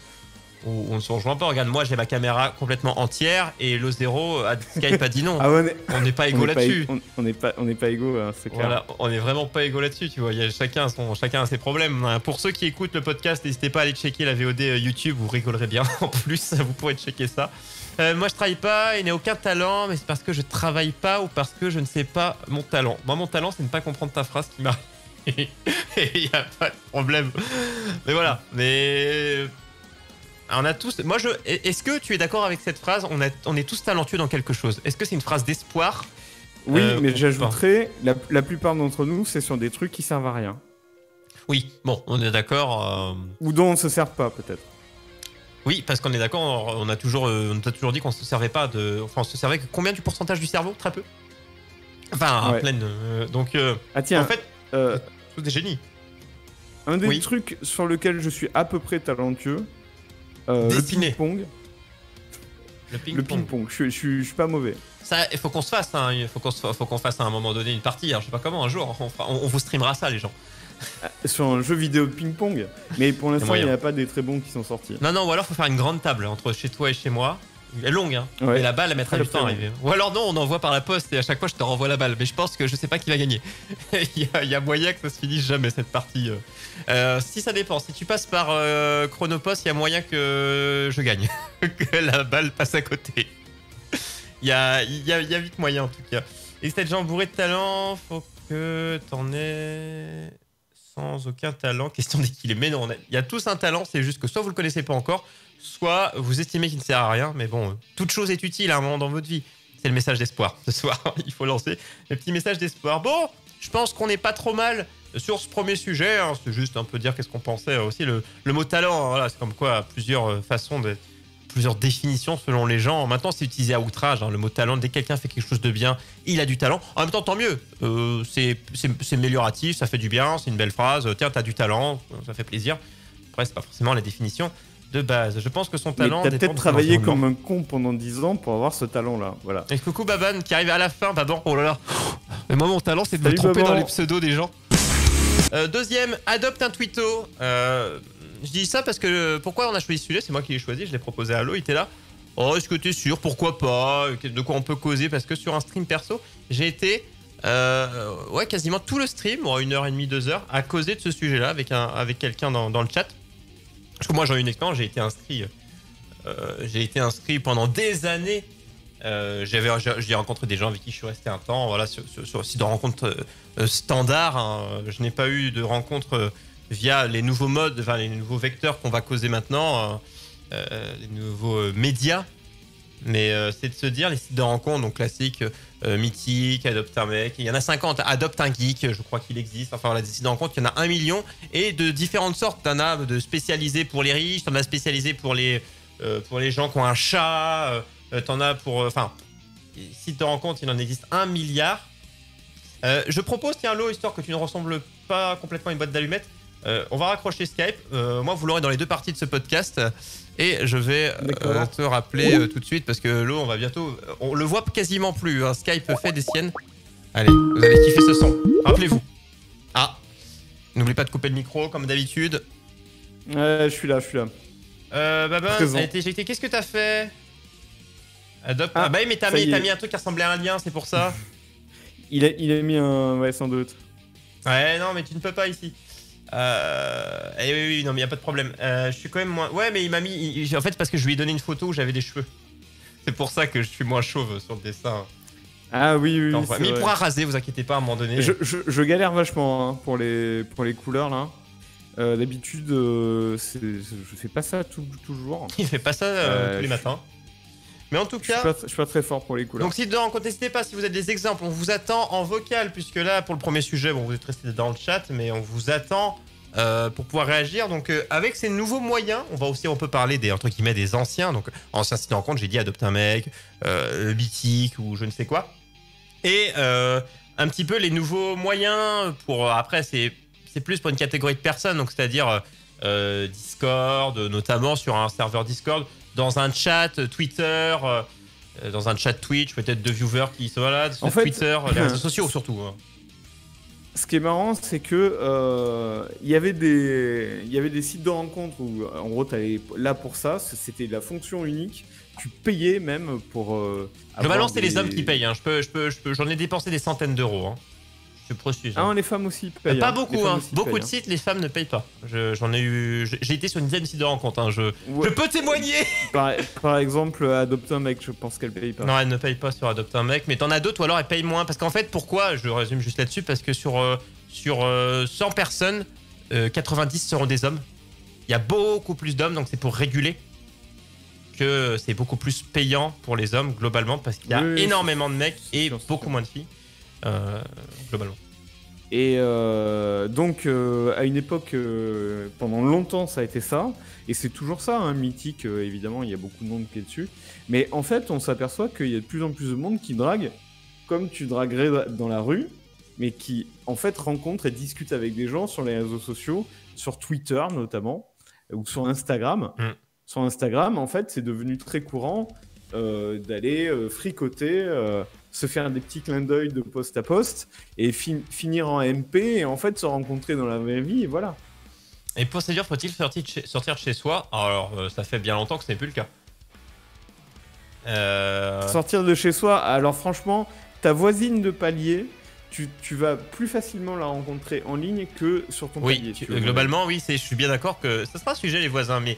on ne se rejoint pas. Regarde, moi j'ai ma caméra complètement entière et le 0 à Skype a dit non. Ah ouais, on n'est pas égaux là-dessus. On n'est pas égaux, hein, c'est clair. Voilà, on n'est vraiment pas égaux là-dessus, tu vois. Chacun a ses problèmes. Pour ceux qui écoutent le podcast, n'hésitez pas à aller checker la VOD YouTube, vous rigolerez bien. En plus, vous pourrez checker ça. Moi je travaille pas et n'ai aucun talent, mais c'est parce que je travaille pas ou parce que je ne sais pas mon talent. Moi mon talent c'est ne pas comprendre ta phrase qui m'arrive. Il n'y a pas de problème. Mais voilà. Mais on a tous. Moi, est-ce que tu es d'accord avec cette phrase? On est tous talentueux dans quelque chose. Est-ce que c'est une phrase d'espoir? Oui, mais j'ajouterais, la plupart d'entre nous, c'est sur des trucs qui servent à rien. Oui. Bon, on est d'accord. Ou dont on ne se sert pas, peut-être. Oui, parce qu'on est d'accord. On t'a toujours dit qu'on se servait pas de. Enfin, on se servait que combien du pourcentage du cerveau? Très peu. Enfin, ouais. Pleine. Donc. Ah tiens. En fait. Tous des génies. Un des trucs sur lequel je suis à peu près talentueux, le ping-pong. Le ping-pong, je suis pas mauvais. Ça, il faut qu'on se fasse, hein. Il faut qu'on fasse à un moment donné une partie. Alors, je sais pas comment, un jour, on vous streamera ça, les gens. Sur un jeu vidéo de ping-pong, mais pour l'instant, il n'y a pas des très bons qui sont sortis. Non, ou alors faut faire une grande table entre chez toi et chez moi. Elle est longue, hein. Ouais. Et la balle, elle mettra du temps à arriver. Ou alors non, on envoie par la poste et à chaque fois, je te renvoie la balle. Mais je pense que je sais pas qui va gagner. Il y a moyen que ça se finisse jamais, cette partie. Si ça dépend. Si tu passes par Chronopost, il y a moyen que je gagne. Que la balle passe à côté. Il y a vite moyen, en tout cas. Et si t'as des gens bourrés de talent, faut que t'en aies sans aucun talent, question d'équilibre. Mais non, il y a tous un talent, c'est juste que soit vous le connaissez pas encore, soit vous estimez qu'il ne sert à rien. Mais bon, toute chose est utile à un moment dans votre vie. C'est le message d'espoir ce soir. Il faut lancer le petit message d'espoir. Bon, je pense qu'on n'est pas trop mal sur ce premier sujet. Hein. C'est juste un peu dire qu'est-ce qu'on pensait aussi. Le mot talent, hein, voilà, c'est comme quoi plusieurs façons plusieurs définitions selon les gens. Maintenant, c'est utilisé à outrage, hein, le mot talent. Dès que quelqu'un fait quelque chose de bien, il a du talent. En même temps, tant mieux. C'est amélioratif, ça fait du bien, c'est une belle phrase. Tiens, t'as du talent, ça fait plaisir. Après, c'est pas forcément la définition de base. Je pense que son talent... Mais t'as peut-être travaillé comme un con pendant 10 ans pour avoir ce talent-là. Voilà. Et coucou Baban qui arrive à la fin. Baban, oh là là. Mais moi, mon talent, c'est de me tromper dans les pseudos des gens. Deuxième, adopte un twitto. Je dis ça parce que pourquoi on a choisi ce sujet, c'est moi qui l'ai choisi, je l'ai proposé à Allo, il était là. Oh, est-ce que t'es sûr? Pourquoi pas? De quoi on peut causer? Parce que sur un stream perso, j'ai été ouais, quasiment tout le stream, 1h30, 2h, à causer de ce sujet-là avec quelqu'un dans le chat. Parce que moi, j'en ai une expérience, j'ai été inscrit pendant des années. J'ai rencontré des gens avec qui je suis resté un temps, voilà, sur site de rencontres standard. Hein. Je n'ai pas eu de rencontres via les nouveaux modes, enfin, les nouveaux vecteurs qu'on va causer maintenant, les nouveaux médias. Mais c'est de se dire, les sites de rencontres, donc classiques, Mythique, Adopte un mec, il y en a 50, Adopte un geek, je crois qu'il existe, enfin voilà, des sites de rencontres, il y en a 1 million, et de différentes sortes. T'en as de spécialisés pour les riches, t'en as spécialisés pour les gens qui ont un chat, t'en as pour... Enfin, sites de rencontres, il en existe 1 milliard. Je propose, tiens, Lo, histoire que tu ne ressembles pas complètement à une boîte d'allumettes, on va raccrocher Skype. Moi, vous l'aurez dans les 2 parties de ce podcast. Et je vais te rappeler tout de suite parce que Lo, on va bientôt... On le voit quasiment plus. Hein. Skype fait des siennes. Allez, vous allez kiffer ce son. Rappelez-vous. Ah, n'oubliez pas de couper le micro comme d'habitude. Je suis là. Baba, qu'est-ce que t'as fait? Adopte. Ah bah oui, mais t'as mis un truc qui ressemblait à un lien, c'est pour ça. il a mis un... Ouais, sans doute. Ouais, non, mais tu ne peux pas ici. Oui, non, mais y a pas de problème. Je suis quand même moins... Ouais, mais il m'a mis... En fait, parce que je lui ai donné une photo où j'avais des cheveux. C'est pour ça que je suis moins chauve sur le dessin. Ah oui. Mais il pourra raser, vous inquiétez pas, à un moment donné. Je galère vachement hein, pour les couleurs, là. D'habitude, je fais pas ça toujours. Il fait pas ça tous les matins. Mais en tout cas... Je suis pas très fort pour les couleurs. Donc, si de rencontre, n'hésitez pas, si vous avez des exemples, on vous attend en vocal, puisque là, pour le premier sujet, bon, vous êtes restés dans le chat, mais on vous attend pour pouvoir réagir. Donc, avec ces nouveaux moyens, on peut parler des, entre guillemets, des anciens. Donc, anciens sites de rencontre, j'ai dit Adopte un mec, Mythique ou je ne sais quoi. Et un petit peu les nouveaux moyens pour... Après, c'est plus pour une catégorie de personnes, donc c'est-à-dire Discord, notamment sur un serveur Discord, dans un chat Twitter, dans un chat Twitch, peut-être de viewers qui sont là, sur Twitter, les réseaux sociaux surtout. Hein. Ce qui est marrant, c'est que il y avait des sites de rencontres où, en gros, t'allais là pour ça, c'était la fonction unique. Tu payais même pour. Globalement, c'est les hommes qui payent. Hein. J'en ai dépensé des centaines d'euros. Hein. Je précise. Ah, les femmes aussi payent. Pas beaucoup, hein. Beaucoup de sites, les femmes ne payent pas. J'en ai eu. J'ai été sur une dizaine de sites de rencontres. Hein. Je peux témoigner. Par exemple, Adopte un mec, je pense qu'elle paye pas. Non, elle ne paye pas sur Adopte un mec, mais t'en as d'autres ou alors elle paye moins. Parce qu'en fait, pourquoi? Je résume juste là-dessus, parce que sur 100 personnes, 90 seront des hommes. Il y a beaucoup plus d'hommes, donc c'est pour réguler que c'est beaucoup plus payant pour les hommes globalement, parce qu'il y a énormément de mecs et beaucoup moins de filles. Globalement. Et donc à une époque, pendant longtemps ça a été ça, et c'est toujours ça, hein, Mythique, évidemment il y a beaucoup de monde qui est dessus, mais en fait on s'aperçoit qu'il y a de plus en plus de monde qui drague comme tu draguerais dans la rue, mais qui en fait rencontre et discute avec des gens sur les réseaux sociaux, sur Twitter notamment, ou sur Instagram. Sur Instagram, en fait c'est devenu très courant d'aller fricoter, se faire des petits clins d'œil de poste à poste et finir en MP et en fait se rencontrer dans la vraie vie, et voilà. Et pour séduire, faut-il sortir de chez soi? Alors ça fait bien longtemps que ce n'est plus le cas. Sortir de chez soi, alors franchement, ta voisine de palier, tu vas plus facilement la rencontrer en ligne que sur ton palier. Globalement, oui, je suis bien d'accord que ça sera un sujet les voisins, mais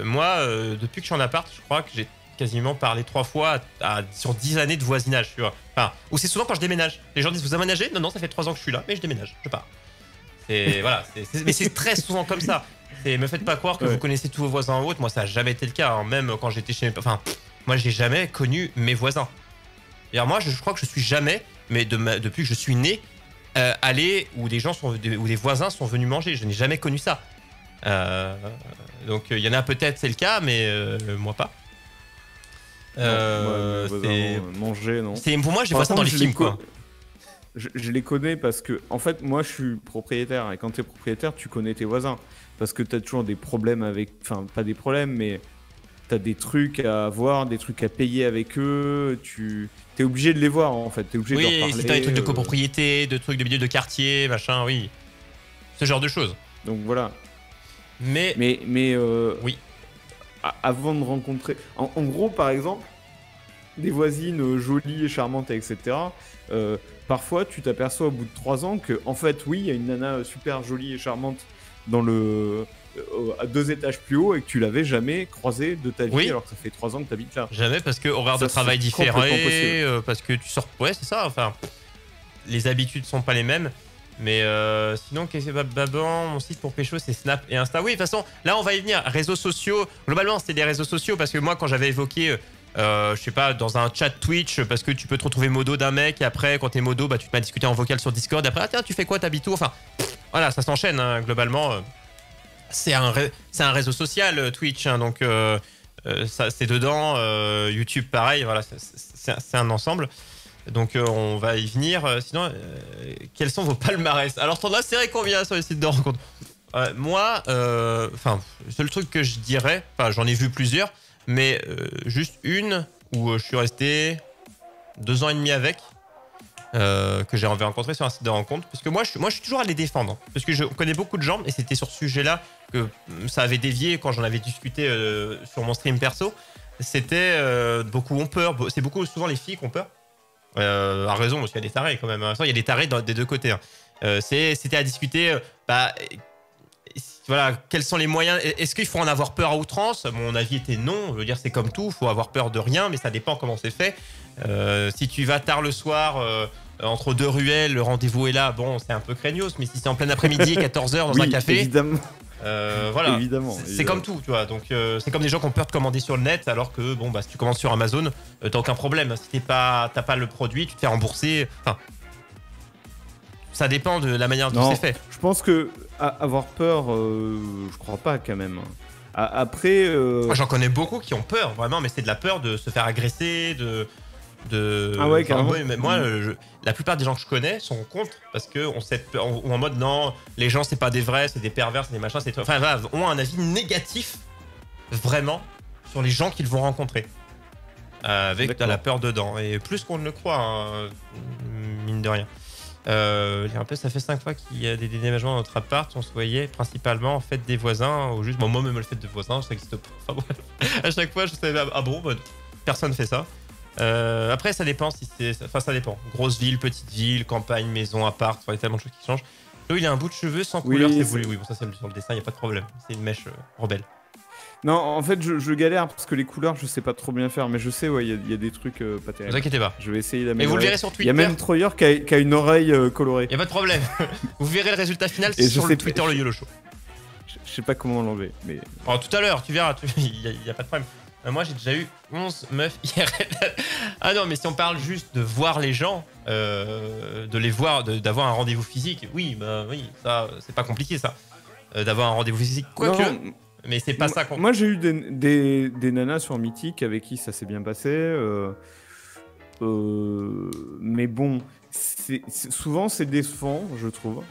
moi, depuis que je suis en appart, je crois que j'ai quasiment parlé 3 fois sur 10 années de voisinage, tu vois. Enfin, ou c'est souvent quand je déménage. Les gens disent, vous aménagez? Non, ça fait 3 ans que je suis là, mais je déménage, je pars. Voilà, mais c'est très souvent comme ça. Me faites pas croire que vous connaissez tous vos voisins ou autres. Moi, ça a jamais été le cas. Hein. Même quand j'étais chez mes... Enfin, moi, j'ai jamais connu mes voisins. Alors moi, je crois que je suis jamais, mais depuis que je suis né, allé où des voisins sont venus manger. Je n'ai jamais connu ça. Donc, il y en a peut-être, c'est le cas, mais moi pas. Manger, non. Pour moi, je vois ça dans les films, quoi. Je les connais parce que, en fait, moi, je suis propriétaire. Et quand tu es propriétaire, tu connais tes voisins. Parce que tu as toujours des problèmes avec... Enfin, pas des problèmes, mais tu as des trucs à voir, des trucs à payer avec eux. Tu es obligé de les voir, en fait. Tu es obligé de leur parler. Oui, si tu as des trucs de copropriété, de trucs de milieu de quartier, machin, oui. Ce genre de choses. Donc, voilà. Mais oui. Avant de rencontrer... En gros, par exemple, des voisines jolies et charmantes, etc., parfois, tu t'aperçois au bout de 3 ans que, en fait, oui, il y a une nana super jolie et charmante à 2 étages plus haut et que tu l'avais jamais croisée de ta vie alors que ça fait 3 ans que tu habites là. Jamais, parce que horaire de travail différé, parce que tu sors... Ouais, c'est ça, enfin, les habitudes sont pas les mêmes. Mais sinon, qu'est-ce que Baban, mon site pour pécho, c'est Snap et Insta. Oui, de toute façon, là, on va y venir. Réseaux sociaux, globalement, c'était des réseaux sociaux parce que moi, quand j'avais évoqué... je sais pas, dans un chat Twitch, parce que tu peux te retrouver modo d'un mec, et après, quand t'es modo, bah, tu te mets à discuter en vocal sur Discord, et après, ah, tiens, tu fais quoi, t'habites où? Enfin, voilà, ça s'enchaîne, hein, globalement. C'est un réseau social, Twitch, hein, donc ça, c'est dedans. YouTube, pareil, voilà, c'est un ensemble. Donc, on va y venir. Sinon, quels sont vos palmarès? Alors, t'en as serré combien sur les sites de rencontres? Moi, le seul truc que je dirais, j'en ai vu plusieurs, mais juste une où je suis resté 2 ans et demi avec, que j'ai rencontré sur un site de rencontre. Parce que moi, je suis toujours allé défendre. Parce que je connais beaucoup de gens, et c'était sur ce sujet-là que ça avait dévié quand j'en avais discuté sur mon stream perso. C'était beaucoup ont peur. C'est beaucoup souvent les filles qui ont peur. À raison, parce qu'il y a des tarés quand même. Il y a des tarés des deux côtés. Hein. C'était à discuter... voilà, quels sont les moyens? Est-ce qu'il faut en avoir peur à outrance? Mon avis était non. Je veux dire, c'est comme tout, il faut avoir peur de rien, mais ça dépend comment c'est fait. Si tu vas tard le soir, entre 2 ruelles, le rendez-vous est là, bon, c'est un peu craignos, mais si c'est en plein après-midi, 14h dans un café... Évidemment. Voilà, évidemment. C'est comme tout, tu vois. Donc, c'est comme des gens qui ont peur de commander sur le net, alors que, bon, bah, si tu commandes sur Amazon, t'as aucun problème. Si t'as pas le produit, tu te fais rembourser. Enfin, ça dépend de la manière dont c'est fait. Je pense que avoir peur, je crois pas quand même. Après, moi, j'en connais beaucoup qui ont peur, vraiment, mais c'est de la peur de se faire agresser, Ah ouais, carrément. Mais moi, la plupart des gens que je connais sont contre parce que ou en mode non, les gens c'est pas des vrais, c'est des pervers, c'est des machins, enfin voilà, ont un avis négatif vraiment sur les gens qu'ils vont rencontrer avec de la peur dedans, et plus qu'on ne le croit, hein, mine de rien. Un peu, ça fait 5 fois qu'il y a des déménagements dans notre appart. On se voyait principalement en fait des voisins, ou juste, bon, moi même le fait de voisins, ça n'existe pas. Enfin, bref. À chaque fois, je savais, ah bon, bah, personne fait ça. Après, ça dépend si c'est. Enfin, ça dépend. Grosse ville, petite ville, campagne, maison, appart, il y a tellement de choses qui changent. Là, il a un bout de cheveux sans couleur, c'est voulu. Oui, bon, ça, c'est sur le dessin, il n'y a pas de problème. C'est une mèche rebelle. Non, en fait, je galère parce que les couleurs, je sais pas trop bien faire, mais je sais, ouais, il y a des trucs pas terribles. Ne vous inquiétez pas. Je vais essayer d'améliorer. Et vous le verrez sur Twitter. Il y a même Troyer qui a une oreille colorée. Il n'y a pas de problème. Vous verrez le résultat final sur le Twitter, le YOLO Show. Je sais pas comment l'enlever, mais. Alors, tout à l'heure, tu verras, il n'y a pas de problème. Moi, j'ai déjà eu 11 meufs hier. Ah non, mais si on parle juste de voir les gens, de les voir, d'avoir un rendez-vous physique, oui, bah oui, ça, c'est pas compliqué, ça. D'avoir un rendez-vous physique, quoique. Mais c'est pas ça qu'on... Moi, j'ai eu des nanas sur Mythique avec qui ça s'est bien passé. Mais bon, souvent, c'est décevant, je trouve.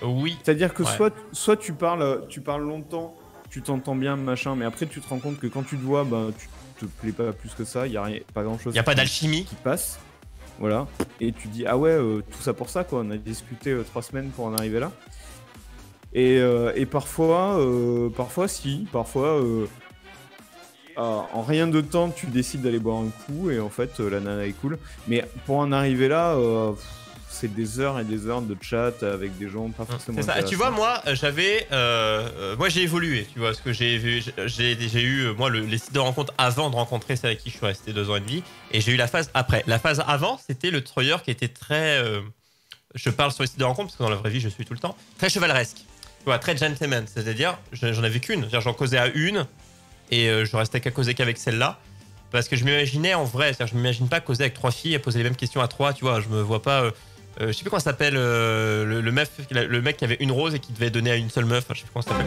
Oui. C'est-à-dire que soit tu parles longtemps, tu t'entends bien, machin, mais après, tu te rends compte que quand tu te vois, ben, tu te plais pas plus que ça. Il n'y a pas grand-chose. Il n'y a pas d'alchimie qui passe. Voilà. Et tu dis, ah ouais, tout ça pour ça, quoi. On a discuté 3 semaines pour en arriver là. Et parfois, en rien de temps, tu décides d'aller boire un coup et en fait, la nana est cool. Mais pour en arriver là, c'est des heures et des heures de chat avec des gens pas forcément. C'est ça. Tu vois, moi, j'ai évolué. Tu vois, parce que j'ai eu moi les sites de rencontre avant de rencontrer celle avec qui je suis resté 2 ans et demi, et j'ai eu la phase après. La phase avant, c'était le Troyer qui était très je parle sur les sites de rencontres parce que dans la vraie vie, je suis tout le temps. Très chevaleresque. Tu vois, très gentleman. C'est-à-dire, j'en avais qu'une. J'en causais à une et je restais qu'à causer qu'avec celle-là. Parce que je m'imaginais en vrai. C'est-à-dire, je m'imagine pas causer avec 3 filles et poser les mêmes questions à 3. Tu vois, je me vois pas. Je sais plus comment ça s'appelle. Le mec qui avait une rose et qui devait donner à une seule meuf. Enfin, je sais plus comment ça s'appelle.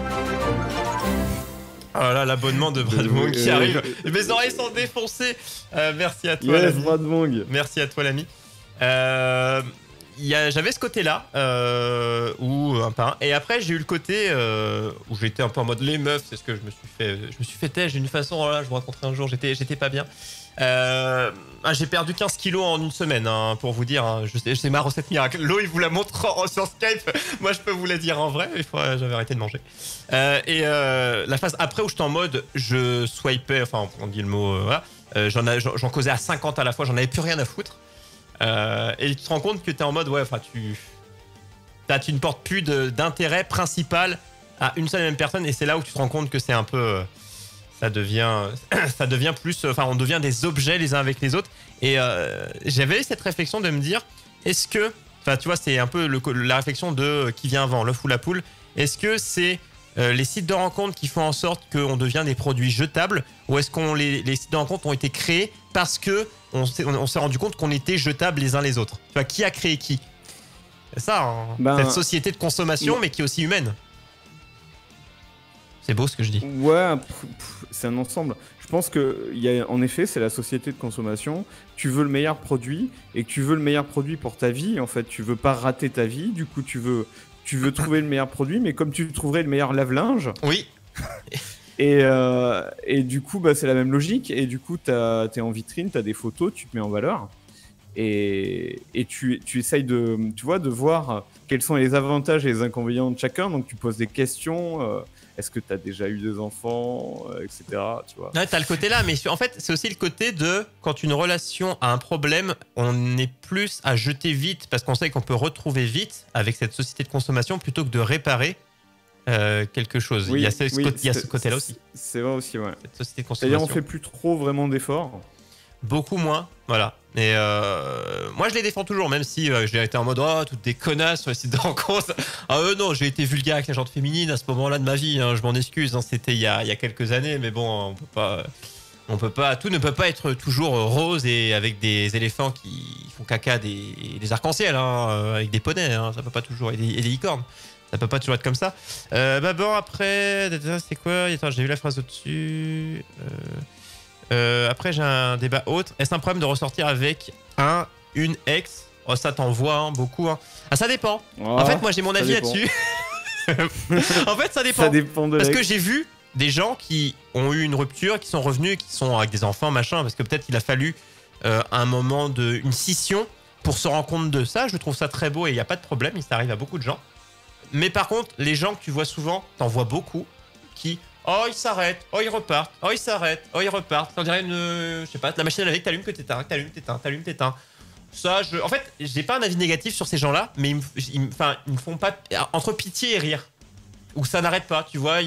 Oh là là, l'abonnement de Brad Wong qui arrive. Mes oreilles sont défoncées. Merci à toi, l'ami. Brad Wong. Merci à toi, l'ami. J'avais ce côté-là, où un peu. Et après, j'ai eu le côté où j'étais un peu en mode les meufs, c'est ce que je me suis fait têche d'une façon. Oh là, je vous raconterai un jour, j'étais pas bien. J'ai perdu 15 kilos en une semaine, hein, pour vous dire. Hein. C'est ma recette miracle. Lo, il vous la montre sur Skype. Moi, je peux vous la dire en vrai. J'avais arrêté de manger. La phase après où j'étais en mode, je swipais, enfin, on dit le mot, voilà. J'en causais à 50 à la fois, j'en avais plus rien à foutre. Et tu te rends compte que t'es en mode, ouais, enfin, tu ne portes plus d'intérêt principal à une seule et même personne. Et c'est là où tu te rends compte que c'est un peu. Ça devient plus. Enfin, on devient des objets les uns avec les autres. Et j'avais eu cette réflexion de me dire, est-ce que. Enfin, tu vois, c'est un peu la réflexion de qui vient avant, l'œuf ou la poule. Est-ce que c'est les sites de rencontres qui font en sorte qu'on devient des produits jetables, ou est-ce que les sites de rencontres ont été créés parce que on s'est rendu compte qu'on était jetables les uns les autres? Tu vois, qui a créé qui? C'est ça, hein, cette société de consommation, mais qui est aussi humaine. C'est beau ce que je dis. Ouais, c'est un ensemble. Je pense que, en effet, c'est la société de consommation. Tu veux le meilleur produit, et que tu veux le meilleur produit pour ta vie. En fait, tu veux pas rater ta vie. Du coup, tu veux trouver le meilleur produit, mais comme tu trouverais le meilleur lave-linge. Oui. Et du coup, bah, c'est la même logique. Et du coup, t'es en vitrine, t'as des photos, tu te mets en valeur. Et tu essayes de voir quels sont les avantages et les inconvénients de chacun. Donc, tu poses des questions. Est-ce que tu as déjà eu des enfants, etc. Tu vois. Ouais, t'as le côté là, mais en fait, c'est aussi le côté de quand une relation a un problème, on est plus à jeter vite parce qu'on sait qu'on peut retrouver vite avec cette société de consommation plutôt que de réparer quelque chose. Oui, il y a ce côté-là aussi. C'est vrai aussi, ouais. Cette société de consommation. C'est-à-dire, on fait plus trop vraiment d'efforts. Beaucoup moins, voilà. Et moi, je les défends toujours, même si j'ai été en mode toutes des connasses sur les sites de rencontres. Non, j'ai été vulgaire avec la gente féminine à ce moment-là de ma vie. Hein, je m'en excuse. Hein, c'était il y a quelques années, mais bon, on peut pas. Tout ne peut pas être toujours rose et avec des éléphants qui font caca des arcs-en-ciel, hein, avec des poneys. Hein, ça peut pas toujours et des licornes. Ça peut pas toujours être comme ça. Bon, après, c'est quoi? Attends, j'ai vu la phrase au-dessus. Après, j'ai un débat autre. Est-ce un problème de ressortir avec une ex? Oh, ça t'envoie, hein, beaucoup. Hein. Ah, ça dépend. Oh, en fait, moi, j'ai mon avis là-dessus. En fait, ça dépend. Ça dépend de parce que j'ai vu des gens qui ont eu une rupture, qui sont revenus, qui sont avec des enfants, machin, parce que peut-être il a fallu un moment une scission pour se rendre compte de ça. Je trouve ça très beau et il n'y a pas de problème. Ça arrive à beaucoup de gens. Mais par contre, les gens que tu vois souvent, t'en vois beaucoup qui... Oh, ils s'arrêtent, oh, ils repartent, oh, ils s'arrêtent, oh, ils repartent. On dirait je sais pas, la machine à laver que t'allumes, que t'éteins, t'allumes, t'éteins. Ça, en fait, j'ai pas un avis négatif sur ces gens-là, mais ils me font pas... Entre pitié et rire. Ou ça n'arrête pas, tu vois.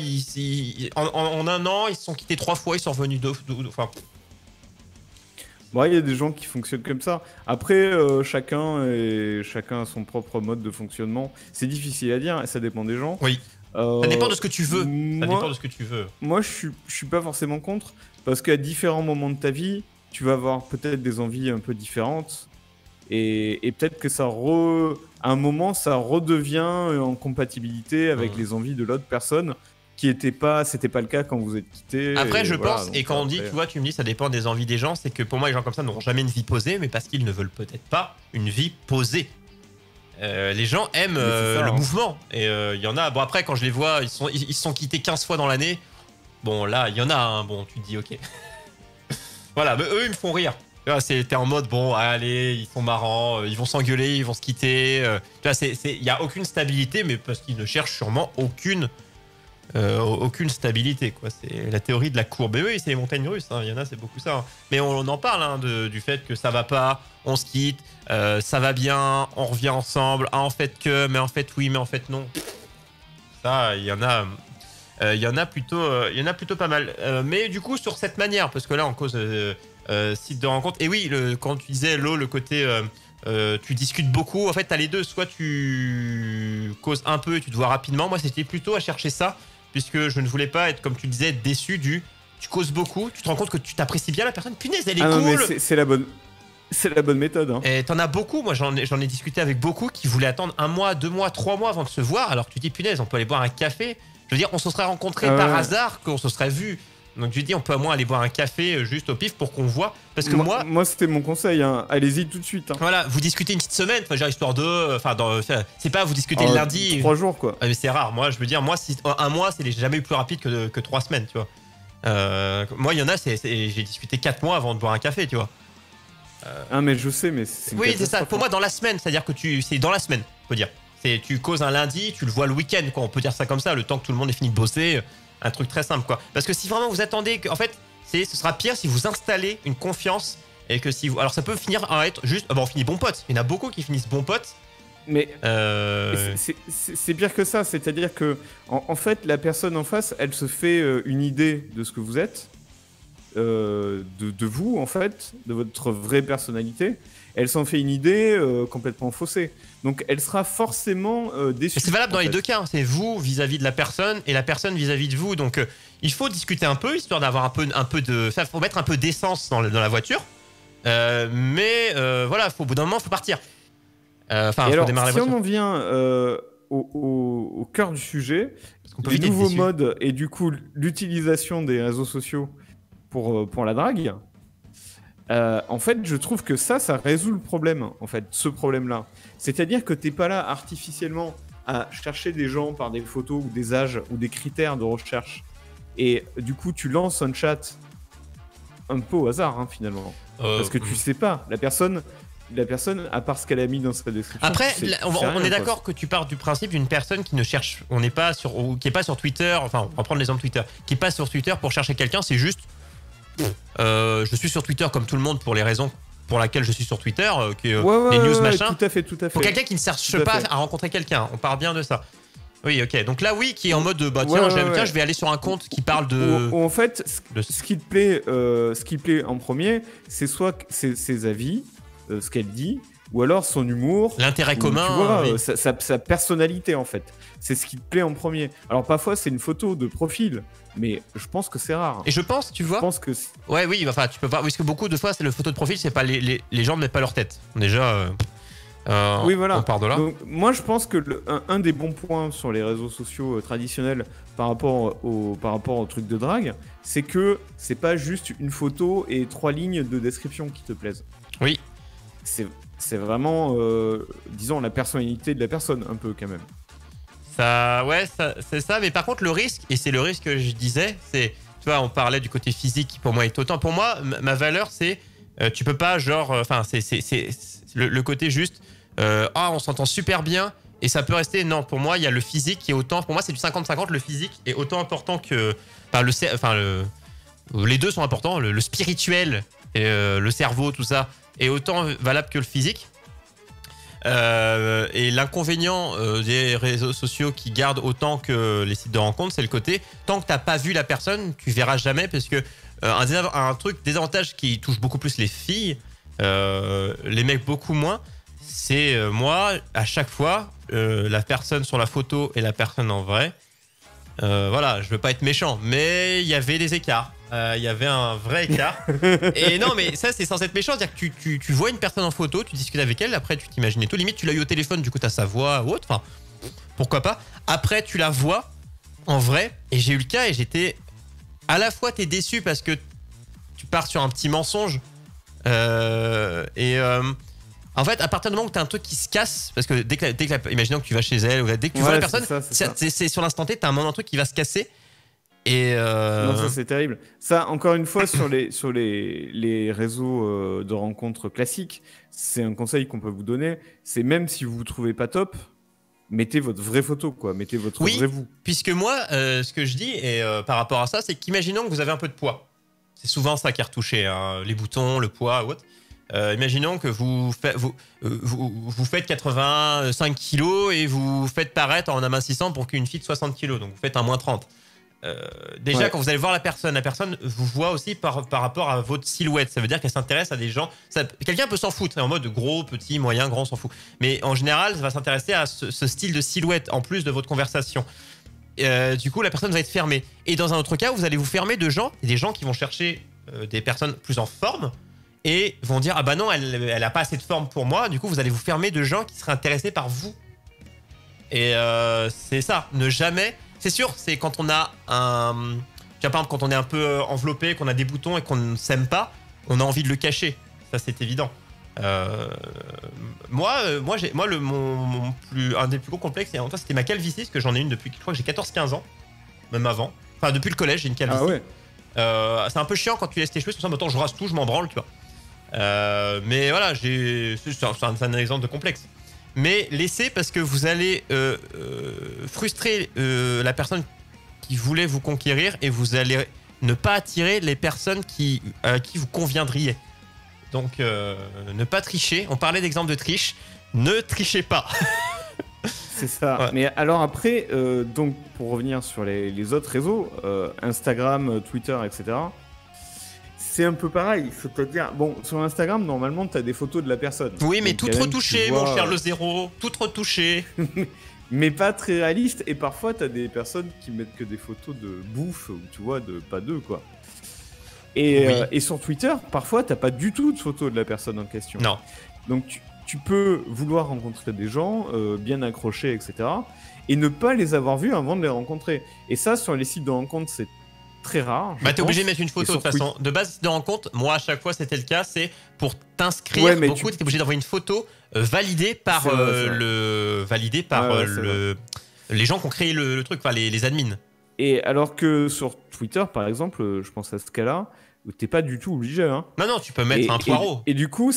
En un an, ils se sont quittés 3 fois, ils sont revenus 2. Enfin... Bon, il y a des gens qui fonctionnent comme ça. Après, chacun a son propre mode de fonctionnement. C'est difficile à dire, ça dépend des gens. Oui. Ça dépend de ce que tu veux. Moi, je suis pas forcément contre, parce qu'à différents moments de ta vie, tu vas avoir peut-être des envies un peu différentes, et peut-être que à un moment, ça redevient en compatibilité avec les envies de l'autre personne, c'était pas le cas quand vous êtes quittés. Après, je pense, et quand on dit, tu me dis, ça dépend des envies des gens, c'est que pour moi, les gens comme ça n'auront jamais une vie posée, mais parce qu'ils ne veulent peut-être pas une vie posée. Les gens aiment le mouvement. Et il y en a... Bon, après, quand je les vois, ils se sont quittés 15 fois dans l'année. Bon, là, il y en a un. Bon, tu te dis, ok. Voilà, mais eux, ils me font rire. T'es en mode, bon, allez, ils sont marrants, ils vont s'engueuler, ils vont se quitter. Tu vois, il n'y a aucune stabilité, mais parce qu'ils ne cherchent sûrement aucune stabilité, quoi. C'est la théorie de la courbe. Et oui, c'est les montagnes russes, hein. Il y en a, c'est beaucoup ça. Hein. Mais on en parle, hein, du fait que ça va pas, on se quitte, ça va bien, on revient ensemble. Ah, en fait que, mais en fait oui, mais en fait non. Ça, il y en a plutôt pas mal. Mais du coup, sur cette manière, parce que là, on cause site de rencontre. Et oui, quand tu disais, Lo, le côté tu discutes beaucoup. En fait, t'as les deux. Soit tu causes un peu et tu te vois rapidement. Moi, c'était plutôt à chercher ça, puisque je ne voulais pas être, comme tu disais, déçu du... Tu causes beaucoup, tu te rends compte que tu t'apprécies bien la personne. Punaise, elle est cool. Non, mais c'est la bonne méthode. Hein. Et t'en as beaucoup. Moi, j'en ai discuté avec beaucoup qui voulaient attendre 1 mois, 2 mois, 3 mois avant de se voir. Alors que tu dis, punaise, on peut aller boire un café. Je veux dire, on se serait rencontrés par hasard, qu'on se serait vu. Donc je dis, on peut au moins aller boire un café juste au pif pour qu'on voit. Parce que moi c'était mon conseil. Hein. Allez-y tout de suite. Hein. Voilà, vous discutez une petite semaine, genre histoire de, c'est pas vous discutez le lundi. 3 jours quoi. Mais c'est rare. Moi, je veux dire, si 1 mois, c'est jamais eu plus rapide que 3 semaines, tu vois. Moi, il y en a, j'ai discuté 4 mois avant de boire un café, tu vois. Ah mais je sais, mais c'est oui, c'est ça. Pour moi, dans la semaine, c'est-à-dire que c'est dans la semaine, on peut dire. Tu causes un lundi, tu le vois le week-end, quoi. On peut dire ça comme ça, le temps que tout le monde ait fini de bosser. Un truc très simple, quoi. Parce que si vraiment vous attendez, en fait, ce sera pire si vous installez une confiance et que si vous... Alors ça peut finir à être juste... on finit bon pote. Il y en a beaucoup qui finissent bon pote. Mais c'est pire que ça. C'est-à-dire que, en fait, la personne en face, elle se fait une idée de ce que vous êtes, de vous, en fait, de votre vraie personnalité. Elle s'en fait une idée complètement faussée. Donc elle sera forcément déçue. C'est valable dans les deux cas. C'est vous vis-à-vis de la personne et la personne vis-à-vis de vous. Donc il faut discuter un peu, histoire d'avoir un peu de... Ça, faut mettre un peu d'essence dans la voiture. Mais voilà, au bout d'un moment, il faut partir. Faut démarrer la voiture. Si on en vient au cœur du sujet, les nouveaux modes et du coup l'utilisation des réseaux sociaux pour la drague... en fait, je trouve que ça résout le problème, en fait, ce problème-là. C'est-à-dire que t'es pas là artificiellement à chercher des gens par des photos ou des âges ou des critères de recherche. Et du coup, tu lances un chat un peu au hasard, hein, finalement. Parce que tu sais pas, la personne, à part ce qu'elle a mis dans sa description... Après, on est d'accord que tu pars du principe d'une personne qui ne cherche... qui est pas sur Twitter, enfin, on va prendre l'exemple Twitter, qui est pas sur Twitter pour chercher quelqu'un, c'est juste... je suis sur Twitter comme tout le monde pour les raisons pour lesquelles je suis sur Twitter, les news machin. Tout à fait. Pour quelqu'un qui ne cherche pas à rencontrer quelqu'un, on part bien de ça. Oui, ok. Donc là, oui, qui est en mode tiens, je vais aller sur un compte qui parle de. En fait, ce qui te plaît en premier, c'est soit ses avis, ce qu'elle dit, ou alors son humour, l'intérêt commun, tu vois, sa personnalité en fait. C'est ce qui te plaît en premier. Alors parfois c'est une photo de profil, mais je pense que c'est rare. Et je pense, tu vois. Je pense que. Oui, enfin tu peux voir, parce que beaucoup de fois c'est le photo de profil, c'est pas les gens ne mettent pas leur tête. Déjà. Oui voilà. On part de là. Donc, moi je pense que un des bons points sur les réseaux sociaux traditionnels par rapport au truc de drague, c'est que c'est pas juste une photo et 3 lignes de description qui te plaisent. Oui. C'est vraiment, disons, la personnalité de la personne, un peu quand même. C'est ça. Mais par contre, le risque, et c'est le risque que je disais, c'est, tu vois, on parlait du côté physique qui pour moi est autant. Pour moi, ma valeur, c'est, tu peux pas, c'est le côté juste, on s'entend super bien et ça peut rester. Non, pour moi, il y a le physique qui est autant. Pour moi, c'est du 50-50. Le physique est autant important que, les deux sont importants. Le spirituel et le cerveau, tout ça, est autant valable que le physique. Et l'inconvénient des réseaux sociaux qui gardent autant que les sites de rencontres, c'est le côté tant que t'as pas vu la personne, tu verras jamais, parce que un désavantage qui touche beaucoup plus les filles, les mecs beaucoup moins, c'est moi à chaque fois la personne sur la photo et la personne en vrai. Voilà, je veux pas être méchant, mais il y avait des écarts. Il y avait un vrai écart. Et non, mais ça, c'est sans être méchant. C'est-à-dire que tu vois une personne en photo, tu discutes avec elle, après tu t'imagines et tout. Limite, tu l'as eu au téléphone, du coup, t'as sa voix ou autre. Enfin, pourquoi pas. Après, tu la vois en vrai. Et j'ai eu le cas et j'étais. À la fois, t'es déçu parce que tu pars sur un petit mensonge. En fait, à partir du moment où t'as un truc qui se casse, parce que imaginons que tu vas chez elle, ou dès que tu vois la personne, c'est sur l'instant T, t'as un truc qui va se casser. Et non, ça c'est terrible. Ça, encore une fois, sur les réseaux de rencontres classiques, c'est un conseil qu'on peut vous donner. C'est même si vous vous trouvez pas top, mettez votre vraie photo, quoi. Mettez votre vrai vous. Puisque moi, ce que je dis, et par rapport à ça, c'est qu'imaginons que vous avez un peu de poids. C'est souvent ça qui est retouché, hein, les boutons, le poids ou autre. Imaginons que vous faites 85 kilos et vous faites paraître en amincissant pour qu'une fille de 60 kilos. Donc vous faites un moins 30. déjà, quand vous allez voir la personne vous voit aussi par rapport à votre silhouette. Ça veut dire qu'elle s'intéresse à des gens. Quelqu'un peut s'en foutre, en mode gros, petit, moyen, grand, on s'en fout. Mais en général, ça va s'intéresser à ce style de silhouette en plus de votre conversation. Du coup, la personne va être fermée. Et dans un autre cas, vous allez vous fermer de gens, des gens qui vont chercher des personnes plus en forme et vont dire ah bah non, elle a pas assez de forme pour moi. Du coup, vous allez vous fermer de gens qui seraient intéressés par vous. Et c'est ça, ne jamais. C'est sûr, c'est quand on a un. Tu vois, par exemple, quand on est un peu enveloppé, qu'on a des boutons et qu'on ne s'aime pas, on a envie de le cacher. Ça, c'est évident. Un des plus gros complexes, c'était ma calvitie, parce que j'en ai une depuis, je crois que j'ai 14-15 ans, même avant. Enfin, depuis le collège, j'ai une calvitie. Ah ouais. C'est un peu chiant quand tu laisses tes cheveux, c'est pour ça, maintenant je rase tout, je m'en branle, tu vois. Mais voilà, c'est un exemple de complexe. Mais laissez, parce que vous allez frustrer la personne qui voulait vous conquérir et vous allez ne pas attirer les personnes à qui vous conviendriez. Donc, ne pas tricher. On parlait d'exemple de triche. Ne trichez pas. C'est ça. Ouais. Mais alors après, donc pour revenir sur les autres réseaux, Instagram, Twitter, etc., c'est un peu pareil. C'est-à-dire, bon, sur Instagram, normalement, tu as des photos de la personne. Oui, mais donc, toutes retouchées, mon cher le zéro. Toutes retouchées. Mais pas très réaliste. Et parfois, tu as des personnes qui mettent que des photos de bouffe, ou tu vois, pas d'eux, quoi. Et sur Twitter, parfois, t'as pas du tout de photos de la personne en question. Non. Donc, tu peux vouloir rencontrer des gens, bien accrochés, etc., et ne pas les avoir vus avant de les rencontrer. Et ça, sur les sites de rencontres, c'est très rare. Bah, t'es obligé de mettre une photo de toute façon. De base, site de rencontre, moi, à chaque fois, c'était le cas. C'est pour t'inscrire. Ouais, beaucoup, t'es obligé d'envoyer une photo validée par les gens qui ont créé le truc, enfin, les admins. Et alors que sur Twitter, par exemple, je pense à ce cas-là, où t'es pas du tout obligé. Hein. Non, tu peux mettre un poireau. Et du coup,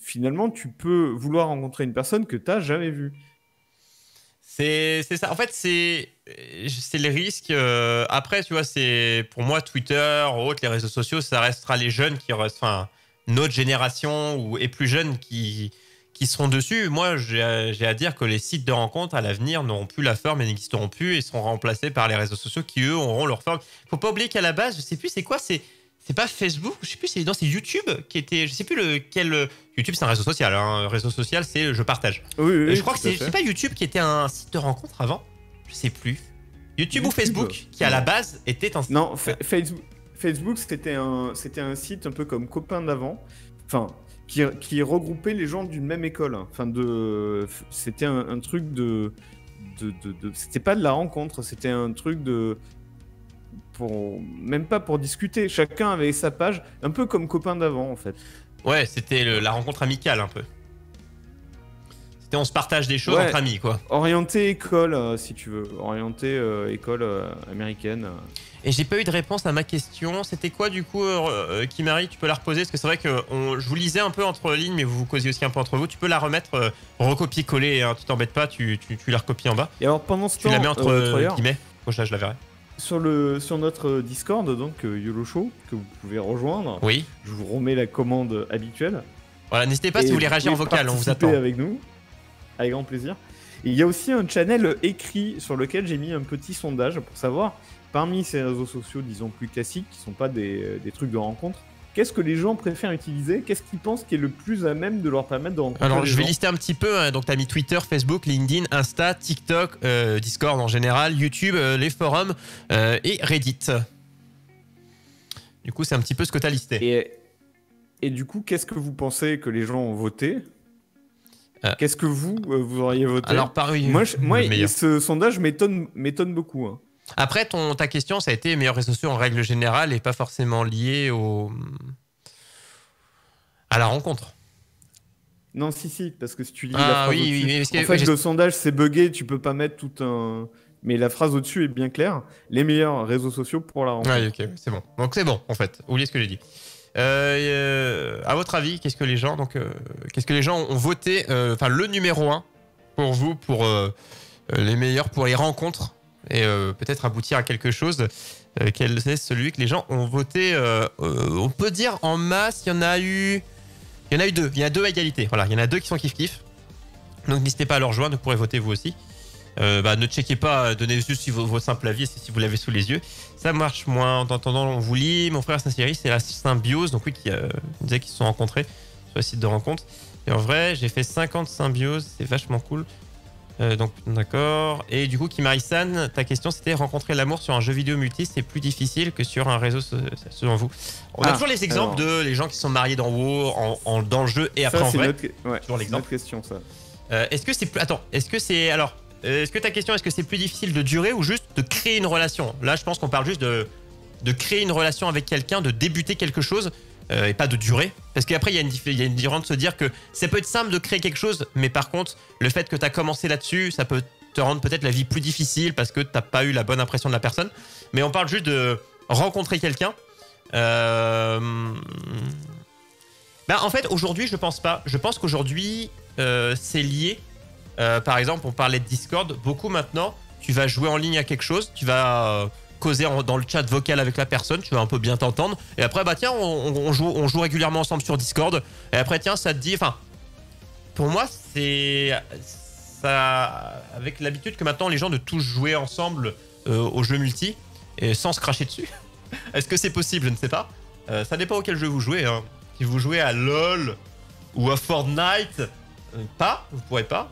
finalement, tu peux vouloir rencontrer une personne que t'as jamais vue. C'est ça. En fait, c'est le risque. Après, tu vois, c'est pour moi Twitter, autres, les réseaux sociaux, ça restera les jeunes qui restent, enfin, notre génération et plus jeunes qui seront dessus. Moi, j'ai à dire que les sites de rencontres à l'avenir n'auront plus la forme et n'existeront plus et seront remplacés par les réseaux sociaux qui, eux, auront leur forme. Faut pas oublier qu'à la base, je sais plus c'est quoi, c'est pas Facebook, je sais plus, c'est YouTube qui était, je sais plus lequel. YouTube, c'est un réseau social. Un réseau social, c'est je partage. Oui, je crois que c'est pas YouTube qui était un site de rencontre avant. Je sais plus. YouTube ou Facebook qui à la base était un. Non, Facebook, c'était un site un peu comme Copain d'avant. Enfin. Qui regroupait les gens d'une même école. Enfin, c'était un truc c'était pas de la rencontre, c'était un truc même pas pour discuter. Chacun avait sa page, un peu comme Copain d'avant, en fait. Ouais, c'était la rencontre amicale, un peu. C'était on se partage des choses entre amis, quoi. Orienté école, si tu veux. Orienté école américaine. Et j'ai pas eu de réponse à ma question. C'était quoi du coup, Kimari? Tu peux la reposer parce que c'est vrai que je vous lisais un peu entre lignes, mais vous vous causez aussi un peu entre vous. Tu peux la remettre, recopier-coller. Hein, tu t'embêtes pas, tu la recopies en bas. Et alors pendant ce temps, tu la mets entre guillemets. Prochain, je la verrai. Sur notre Discord, donc YOLO Show, que vous pouvez rejoindre. Oui. Je vous remets la commande habituelle. Voilà, n'hésitez pas si vous voulez réagir en vocal, on vous attend. Avec nous, avec grand plaisir. Et il y a aussi un channel écrit sur lequel j'ai mis un petit sondage pour savoir. Parmi ces réseaux sociaux, disons, plus classiques, qui ne sont pas des trucs de rencontre, qu'est-ce que les gens préfèrent utiliser? Qu'est-ce qu'ils pensent qui est le plus à même de leur permettre de rencontrer? Alors, je vais lister un petit peu. Hein. Donc, tu as mis Twitter, Facebook, LinkedIn, Insta, TikTok, Discord en général, YouTube, les forums et Reddit. Du coup, c'est un petit peu ce que tu as listé. Et du coup, qu'est-ce que vous pensez que les gens ont voté? Qu'est-ce que vous auriez voté? Alors, moi ce sondage m'étonne beaucoup. Hein. Après, ta question, ça a été meilleurs réseaux sociaux en règle générale et pas forcément lié à la rencontre. Non, si, parce que si tu lis la phrase au-dessus... en fait, le sondage, c'est buggé, tu peux pas mettre tout un... Mais la phrase au-dessus est bien claire. Les meilleurs réseaux sociaux pour la rencontre. Ouais, ok, c'est bon. Donc c'est bon, en fait. Oubliez ce que j'ai dit. À votre avis, qu'est-ce que les gens ont voté, le numéro 1 pour vous, pour les meilleurs, pour les rencontres et peut-être aboutir à quelque chose. Quel est celui que les gens ont voté on peut dire en masse, il y en a eu deux. Il y a deux à égalité. Voilà, il y en a deux qui sont kiff-kiff. Donc n'hésitez pas à leur rejoindre, vous pourrez voter vous aussi. Ne checkez pas, donnez juste vos simples avis si vous l'avez sous les yeux. Ça marche moins. En attendant, on vous lit. Mon frère Saint-Cyril, c'est la symbiose. Donc oui, qui disait qu'ils se sont rencontrés sur le site de rencontre. Et en vrai, j'ai fait 50 symbioses. C'est vachement cool. Donc d'accord. Et du coup, Kimari-san, ta question c'était rencontrer l'amour sur un jeu vidéo multi, c'est plus difficile que sur un réseau selon vous. On a toujours les exemples de les gens qui sont mariés dans WoW dans le jeu et après en vrai. Toujours l'exemple. Question ça. Est-ce que c'est plus... Attends, est-ce que c'est... Alors, est-ce que ta question, est-ce que c'est plus difficile de durer ou juste de créer une relation? Là, je pense qu'on parle juste de créer une relation avec quelqu'un, de débuter quelque chose et pas de durer. Parce qu'après, il y a une différence de se dire que ça peut être simple de créer quelque chose, mais par contre, le fait que tu as commencé là-dessus, ça peut te rendre peut-être la vie plus difficile parce que tu n'as pas eu la bonne impression de la personne. Mais on parle juste de rencontrer quelqu'un. En fait, aujourd'hui, je pense pas. Je pense qu'aujourd'hui, c'est lié. Par exemple, on parlait de Discord. Beaucoup maintenant, tu vas jouer en ligne à quelque chose, tu vas causer dans le chat vocal avec la personne, tu vas un peu bien t'entendre. Et après, bah tiens, on joue régulièrement ensemble sur Discord. Et après, tiens, ça te dit... Enfin, pour moi, c'est... ça avec l'habitude que maintenant, les gens de tous jouer ensemble aux jeux multi et sans se cracher dessus. Est-ce que c'est possible? Je ne sais pas. Ça dépend auquel jeu vous jouez. Hein. Si vous jouez à LoL ou à Fortnite... vous pourrez pas.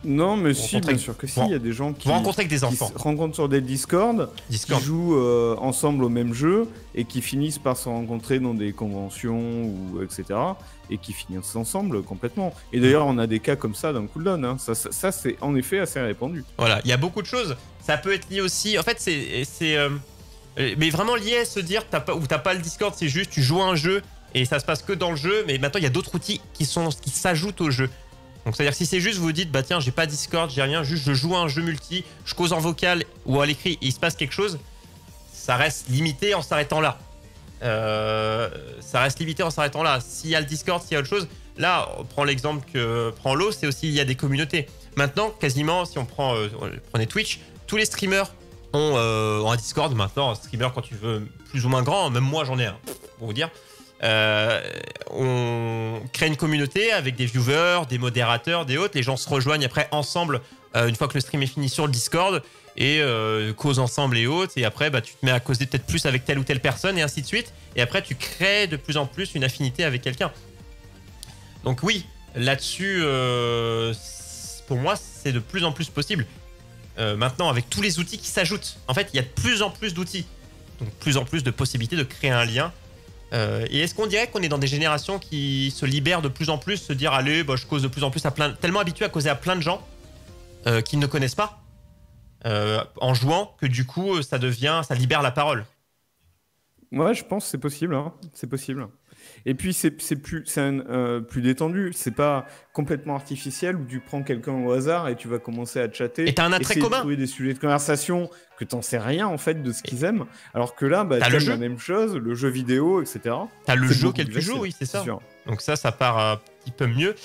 Non, mais si, bien sûr que si. Il y a des gens qui vous rencontrez avec des enfants, qui se rencontrent sur des Discord. Qui jouent ensemble au même jeu et qui finissent par se rencontrer dans des conventions ou etc. et qui finissent ensemble complètement. Et d'ailleurs, on a des cas comme ça dans le cooldown. Hein. Ça c'est en effet assez répandu. Voilà, il y a beaucoup de choses. Ça peut être lié aussi. En fait, mais vraiment lié à se dire t'as pas le Discord, c'est juste tu joues à un jeu et ça se passe que dans le jeu. Mais maintenant, il y a d'autres outils qui s'ajoutent au jeu. Donc c'est-à-dire si c'est juste vous dites bah tiens j'ai pas Discord, j'ai rien, juste je joue à un jeu multi, je cause en vocal ou à l'écrit, il se passe quelque chose, ça reste limité en s'arrêtant là. S'il y a le Discord, s'il y a autre chose, là on prend l'exemple que prend l'eau, c'est aussi il y a des communautés. Maintenant quasiment si on prenait Twitch, tous les streamers ont un Discord maintenant, un streamer quand tu veux plus ou moins grand, même moi j'en ai un pour vous dire. On crée une communauté avec des viewers, des modérateurs, des autres. Les gens se rejoignent après ensemble une fois que le stream est fini sur le Discord et causent ensemble et autres. Et après, bah, tu te mets à causer peut-être plus avec telle ou telle personne et ainsi de suite. Et après, tu crées de plus en plus une affinité avec quelqu'un. Donc oui, là-dessus, pour moi, c'est de plus en plus possible. Maintenant, avec tous les outils qui s'ajoutent. En fait, il y a de plus en plus d'outils. Donc, plus en plus de possibilités de créer un lien. Et est-ce qu'on dirait qu'on est dans des générations qui se libèrent de plus en plus, se dire allez, bah, je cause de plus en plus tellement habitué à causer à plein de gens qui ne connaissent pas en jouant que du coup ça libère la parole. Ouais, je pense que c'est possible, hein. C'est possible. Et puis c'est plus détendu, c'est pas complètement artificiel où tu prends quelqu'un au hasard et tu vas commencer à chatter. Et t'as un attrait commun. Trouver des sujets de conversation que t'en sais rien en fait de ce qu'ils aiment. Alors que là, bah, t'as la même chose, le jeu vidéo, etc. T'as le jeu auquel tu joues, oui, c'est ça. Sûr. Donc ça part un petit peu mieux.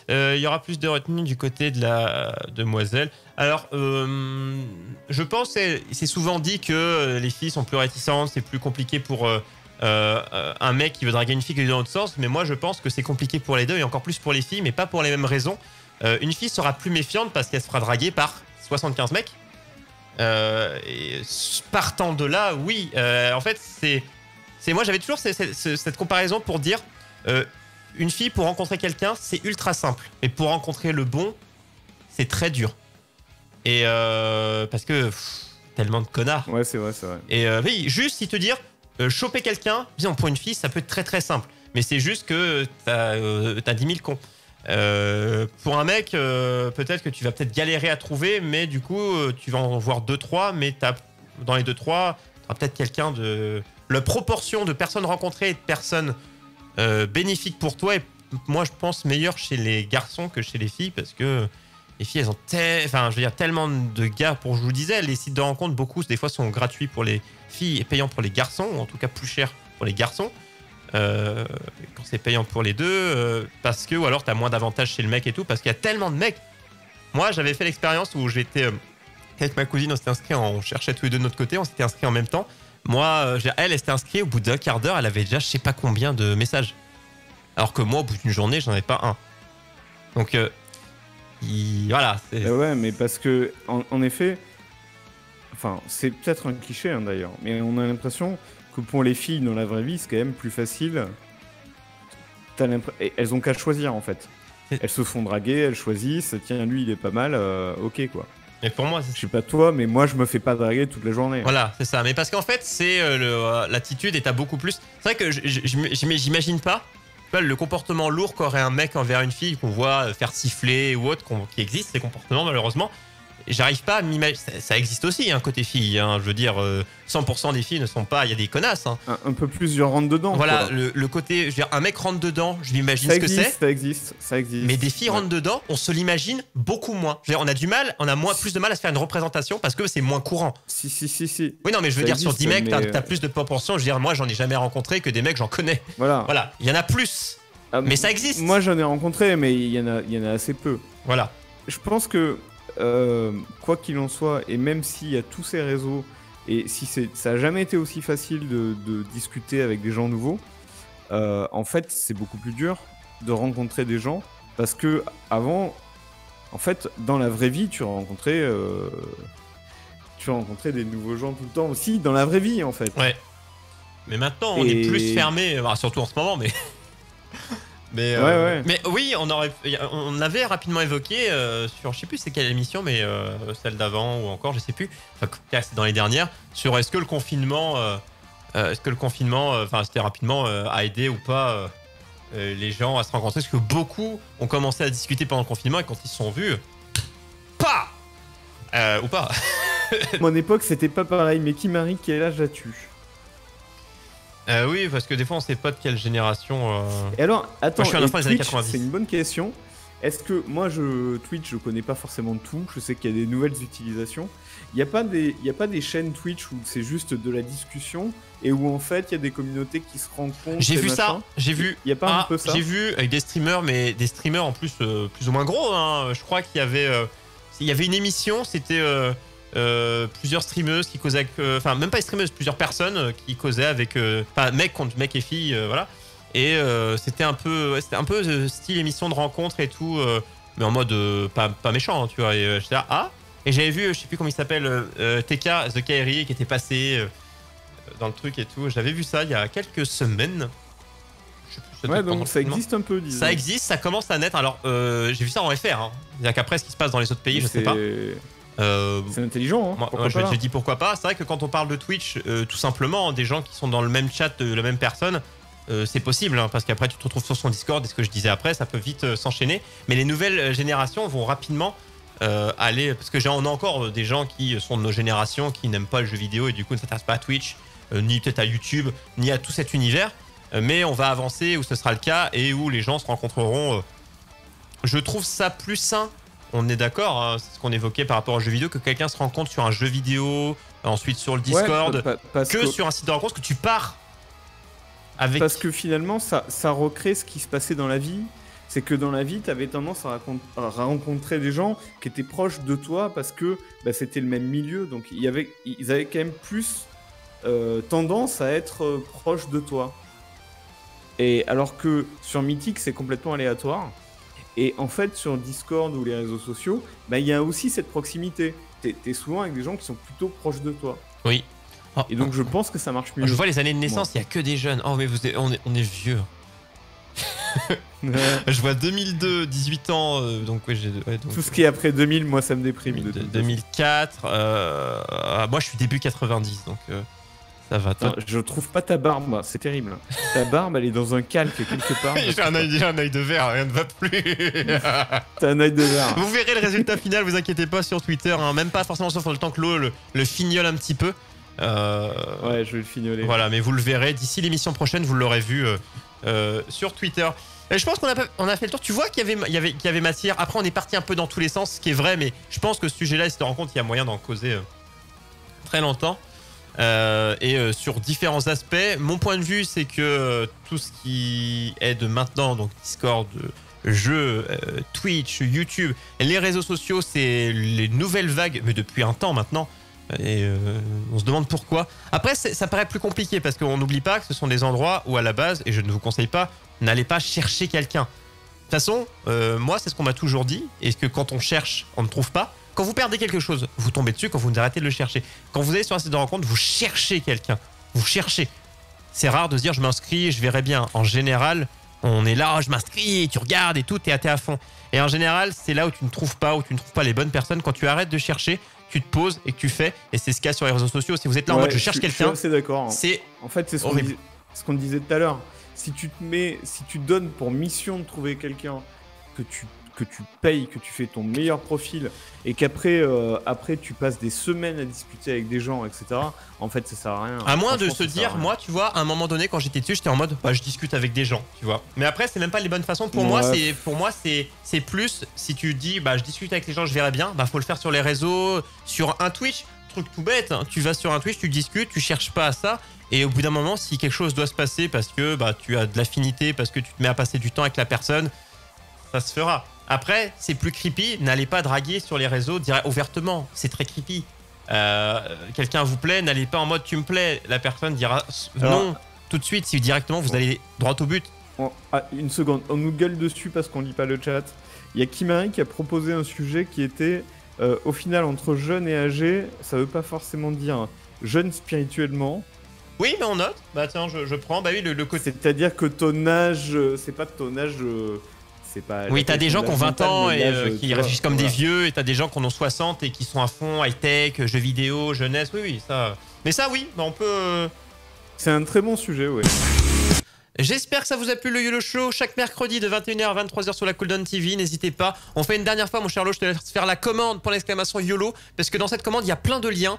Il y aura plus de retenue du côté de la demoiselle. Alors, je pense que c'est souvent dit que les filles sont plus réticentes, c'est plus compliqué pour un mec qui veut draguer une fille qui est dans l'autre sens. Mais moi, je pense que c'est compliqué pour les deux et encore plus pour les filles, mais pas pour les mêmes raisons. Une fille sera plus méfiante parce qu'elle se fera draguer par 75 mecs. Et partant de là, oui. En fait, moi, j'avais toujours cette comparaison pour dire une fille, pour rencontrer quelqu'un, c'est ultra simple. Mais pour rencontrer le bon, c'est très dur. Et parce que tellement de connards. Ouais, c'est vrai. Et oui, juste si te dire, choper quelqu'un, disons pour une fille, ça peut être très très simple. Mais c'est juste que t'as 10 000 cons. Pour un mec, peut-être que tu vas peut-être galérer à trouver, mais du coup, tu vas en voir 2-3, mais dans les 2-3, tu auras peut-être quelqu'un de... La proportion de personnes rencontrées et de personnes bénéfiques pour toi est, moi, je pense, meilleure chez les garçons que chez les filles, parce que les filles, elles ont tellement de gars, pour je vous disais, les sites de rencontres, beaucoup, des fois, sont gratuits pour les filles et payants pour les garçons, ou en tout cas plus cher pour les garçons. Quand c'est payant pour les deux, parce que, ou alors t'as moins d'avantages chez le mec et tout, parce qu'il y a tellement de mecs. Moi, j'avais fait l'expérience où j'étais avec ma cousine, on s'était inscrit, on cherchait tous les deux de notre côté, on s'était inscrit en même temps. Moi, elle s'était inscrite, au bout d'un quart d'heure, elle avait déjà je sais pas combien de messages. Alors que moi, au bout d'une journée, j'en avais pas un. Donc, Voilà. Ouais, mais parce que, en effet, enfin, c'est peut-être un cliché hein, d'ailleurs, mais on a l'impression que pour les filles dans la vraie vie, c'est quand même plus facile. Elles ont qu'à choisir en fait. Elles se font draguer, elles choisissent. Tiens, lui, il est pas mal, ok quoi. Et pour moi, je sais pas toi, mais moi, je me fais pas draguer toute la journée. Voilà, c'est ça. Mais parce qu'en fait, c'est l'attitude et t'as beaucoup plus. C'est vrai que j'imagine pas le comportement lourd qu'aurait un mec envers une fille qu'on voit faire siffler ou autre, qui existe ces comportements malheureusement. J'arrive pas à m'imaginer. Ça existe aussi, hein, côté filles. Hein, je veux dire, 100% des filles ne sont pas. Il y a des connasses. Hein. Un peu plus je rentre dedans. Voilà, le côté. Je veux dire, un mec rentre dedans, je m'imagine ce que c'est. Ça existe. Mais des filles rentrent dedans, on se l'imagine beaucoup moins. Je veux dire, on a du mal, on a plus de mal à se faire une représentation parce que c'est moins courant. Si. Oui, non, mais je veux dire, sur 10 mecs, t'as plus de proportions. Je veux dire, moi, j'en ai jamais rencontré que des mecs, j'en connais. Voilà. Il y en a plus. Mais ça existe. Moi, j'en ai rencontré, mais il y en a assez peu. Voilà. Je pense que. Quoi qu'il en soit, et même s'il y a tous ces réseaux, et si ça n'a jamais été aussi facile de discuter avec des gens nouveaux, en fait, c'est beaucoup plus dur de rencontrer des gens, parce que avant, en fait, dans la vraie vie, tu rencontrais des nouveaux gens tout le temps aussi, dans la vraie vie, en fait. Ouais. Mais maintenant, on est plus fermé, surtout en ce moment, mais... ouais. Mais oui, on avait rapidement évoqué sur, je sais plus c'est quelle émission, mais celle d'avant ou encore, je sais plus, enfin, c'est dans les dernières, sur est-ce que le confinement, c'était rapidement a aidé ou pas les gens à se rencontrer, parce que beaucoup ont commencé à discuter pendant le confinement et quand ils se sont vus, ou pas. Mon époque, c'était pas pareil, mais qui marie, quel âge as-tu ? Oui, parce que des fois on sait pas de quelle génération. Et alors, attends, moi, je suis un enfant des années 90. C'est une bonne question. Est-ce que moi, Twitch, je connais pas forcément tout. Je sais qu'il y a des nouvelles utilisations. Il y a pas des chaînes Twitch où c'est juste de la discussion et où en fait il y a des communautés qui se rencontrent. J'ai vu ça. J'ai vu. Il y a pas un peu ça. J'ai vu avec des streamers, mais des streamers en plus plus ou moins gros. Hein. Je crois qu'il y avait une émission. C'était plusieurs streameuses qui causaient avec, enfin même pas les streameuses, plusieurs personnes qui causaient avec mec contre mec et fille, voilà, et c'était un peu style émission de rencontre et tout, mais en mode pas méchant, hein, tu vois, et j'étais là, et j'avais vu, je sais plus comment il s'appelle, TK The KRI qui était passé dans le truc et tout, j'avais vu ça il y a quelques semaines. Ouais, donc ça existe un peu, disons. Ça existe, ça commence à naître. Alors j'ai vu ça en FR, hein. C'est-à-dire qu'après ce qui se passe dans les autres pays, je sais pas. C'est intelligent, hein. Moi, je dis pourquoi pas. C'est vrai que quand on parle de Twitch, tout simplement, des gens qui sont dans le même chat de la même personne, c'est possible, hein, parce qu'après tu te retrouves sur son Discord, et ce que je disais après, ça peut vite s'enchaîner. Mais les nouvelles générations vont rapidement aller, parce que on a encore des gens qui sont de nos générations qui n'aiment pas le jeu vidéo et du coup ne s'intéressent pas à Twitch, ni peut-être à YouTube, ni à tout cet univers. Mais on va avancer où ce sera le cas et où les gens se rencontreront. Je trouve ça plus sain. On est d'accord, hein, c'est ce qu'on évoquait par rapport au jeu vidéo, que quelqu'un se rencontre sur un jeu vidéo, ensuite sur le Discord, que sur un site de rencontre, que tu pars avec... Parce que finalement, ça recrée ce qui se passait dans la vie. C'est que dans la vie, tu avais tendance à rencontrer des gens qui étaient proches de toi parce que c'était le même milieu. Donc ils avaient quand même plus tendance à être proches de toi. Et alors que sur Mythic, c'est complètement aléatoire. Et en fait, sur Discord ou les réseaux sociaux, il y a aussi cette proximité. T'es souvent avec des gens qui sont plutôt proches de toi. Oui. Et donc, je pense que ça marche mieux. Je vois les années de naissance, il n'y a que des jeunes. Oh, mais on est vieux. Je vois 2002, 18 ans. Donc, tout ce qui est après 2000, moi, ça me déprime. 2004. Moi, je suis début 90, donc... Ça va, toi. Non, je trouve pas ta barbe, c'est terrible. Ta barbe, elle est dans un calque quelque part. J'ai un œil de verre, rien ne va plus. T'as un œil de verre. Vous verrez le résultat final, vous inquiétez pas, sur Twitter, hein, même pas forcément sur le temps que l'eau le fignole un petit peu. Ouais, je vais le fignoler. Voilà, mais vous le verrez d'ici l'émission prochaine, vous l'aurez vu sur Twitter. Et je pense qu'on a fait le tour. Tu vois qu'il y avait matière. Après, on est parti un peu dans tous les sens, ce qui est vrai, mais je pense que ce sujet-là, si tu te rends compte, il y a moyen d'en causer très longtemps. Et sur différents aspects. Mon point de vue, c'est que tout ce qui est de maintenant, donc Discord, jeux, Twitch, YouTube, les réseaux sociaux, c'est les nouvelles vagues, mais depuis un temps maintenant. Et on se demande pourquoi. Après, ça paraît plus compliqué parce qu'on n'oublie pas que ce sont des endroits où à la base, et je ne vous conseille pas, n'allez pas chercher quelqu'un. toute façon, moi, c'est ce qu'on m'a toujours dit. Et que quand on cherche, on ne trouve pas. Quand vous perdez quelque chose, vous tombez dessus quand vous arrêtez de le chercher. Quand vous allez sur un site de rencontre, vous cherchez quelqu'un. Vous cherchez. C'est rare de se dire je m'inscris et je verrai bien. En général, on est là, je m'inscris, tu regardes et tout, t'es à fond. Et en général, c'est là où tu ne trouves pas les bonnes personnes. Quand tu arrêtes de chercher, tu te poses et que tu fais. Et c'est ce qu'il y a sur les réseaux sociaux. Si vous êtes là en mode je cherche quelqu'un, c'est d'accord. En fait, c'est ce qu'on disait tout à l'heure. Si tu donnes pour mission de trouver quelqu'un que tu payes, que tu fais ton meilleur profil et qu'après tu passes des semaines à discuter avec des gens, etc. En fait, ça sert à rien. À moins de se dire, moi, tu vois, à un moment donné, quand j'étais dessus, j'étais en mode, je discute avec des gens, tu vois. Mais après, c'est même pas les bonnes façons. Pour moi, c'est plus, si tu dis, je discute avec les gens, je verrai bien, faut le faire sur les réseaux, sur un Twitch, truc tout bête. Hein. Tu vas sur un Twitch, tu discutes, tu cherches pas à ça. Et au bout d'un moment, si quelque chose doit se passer parce que tu as de l'affinité, parce que tu te mets à passer du temps avec la personne, ça se fera. Après, c'est plus creepy. N'allez pas draguer sur les réseaux ouvertement. C'est très creepy. Quelqu'un vous plaît, n'allez pas en mode tu me plais. La personne dira non tout de suite. Si directement vous allez droit au but. Une seconde, on nous gueule dessus parce qu'on lit pas le chat. Il y a Kimari qui a proposé un sujet qui était au final entre jeune et âgé. Ça veut pas forcément dire jeune spirituellement. Oui, mais on note. Tiens, je prends. Oui, le côté. C'est-à-dire que ton âge, c'est pas ton âge. Oui, t'as des gens qui ont 20 ans et qui réfléchissent comme des vieux, et t'as des gens qui en ont 60 et qui sont à fond high-tech, jeux vidéo, jeunesse, oui, ça. Mais ça, oui, on peut. C'est un très bon sujet, ouais. J'espère que ça vous a plu le YOLO Show, chaque mercredi de 21h à 23h sur la Cooldown TV, n'hésitez pas. On fait une dernière fois, mon cher Lo, je te laisse faire la commande pour l'exclamation YOLO, parce que dans cette commande, il y a plein de liens.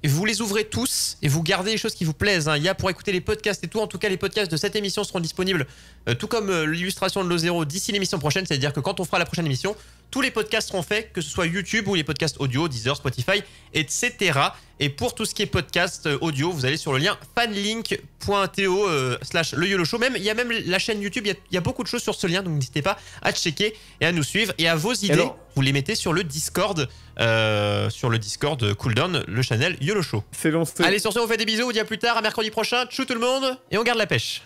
Et vous les ouvrez tous et vous gardez les choses qui vous plaisent. Hein. Il y a pour écouter les podcasts et tout. En tout cas, les podcasts de cette émission seront disponibles, tout comme l'illustration de l'O0 d'ici l'émission prochaine. C'est-à-dire que quand on fera la prochaine émission, tous les podcasts seront faits, que ce soit YouTube ou les podcasts audio, Deezer, Spotify, etc. Et pour tout ce qui est podcast audio, vous allez sur le lien fanlink.to /le YOLO Show. Il y a même la chaîne YouTube, il y a beaucoup de choses sur ce lien, donc n'hésitez pas à checker et à nous suivre. Et à vos idées, vous les mettez sur le Discord, Cooldown, le channel YOLO Show. C'est lancé. Allez, sur ce, on vous fait des bisous, on vous dit à plus tard, à mercredi prochain. Tchou tout le monde, et on garde la pêche.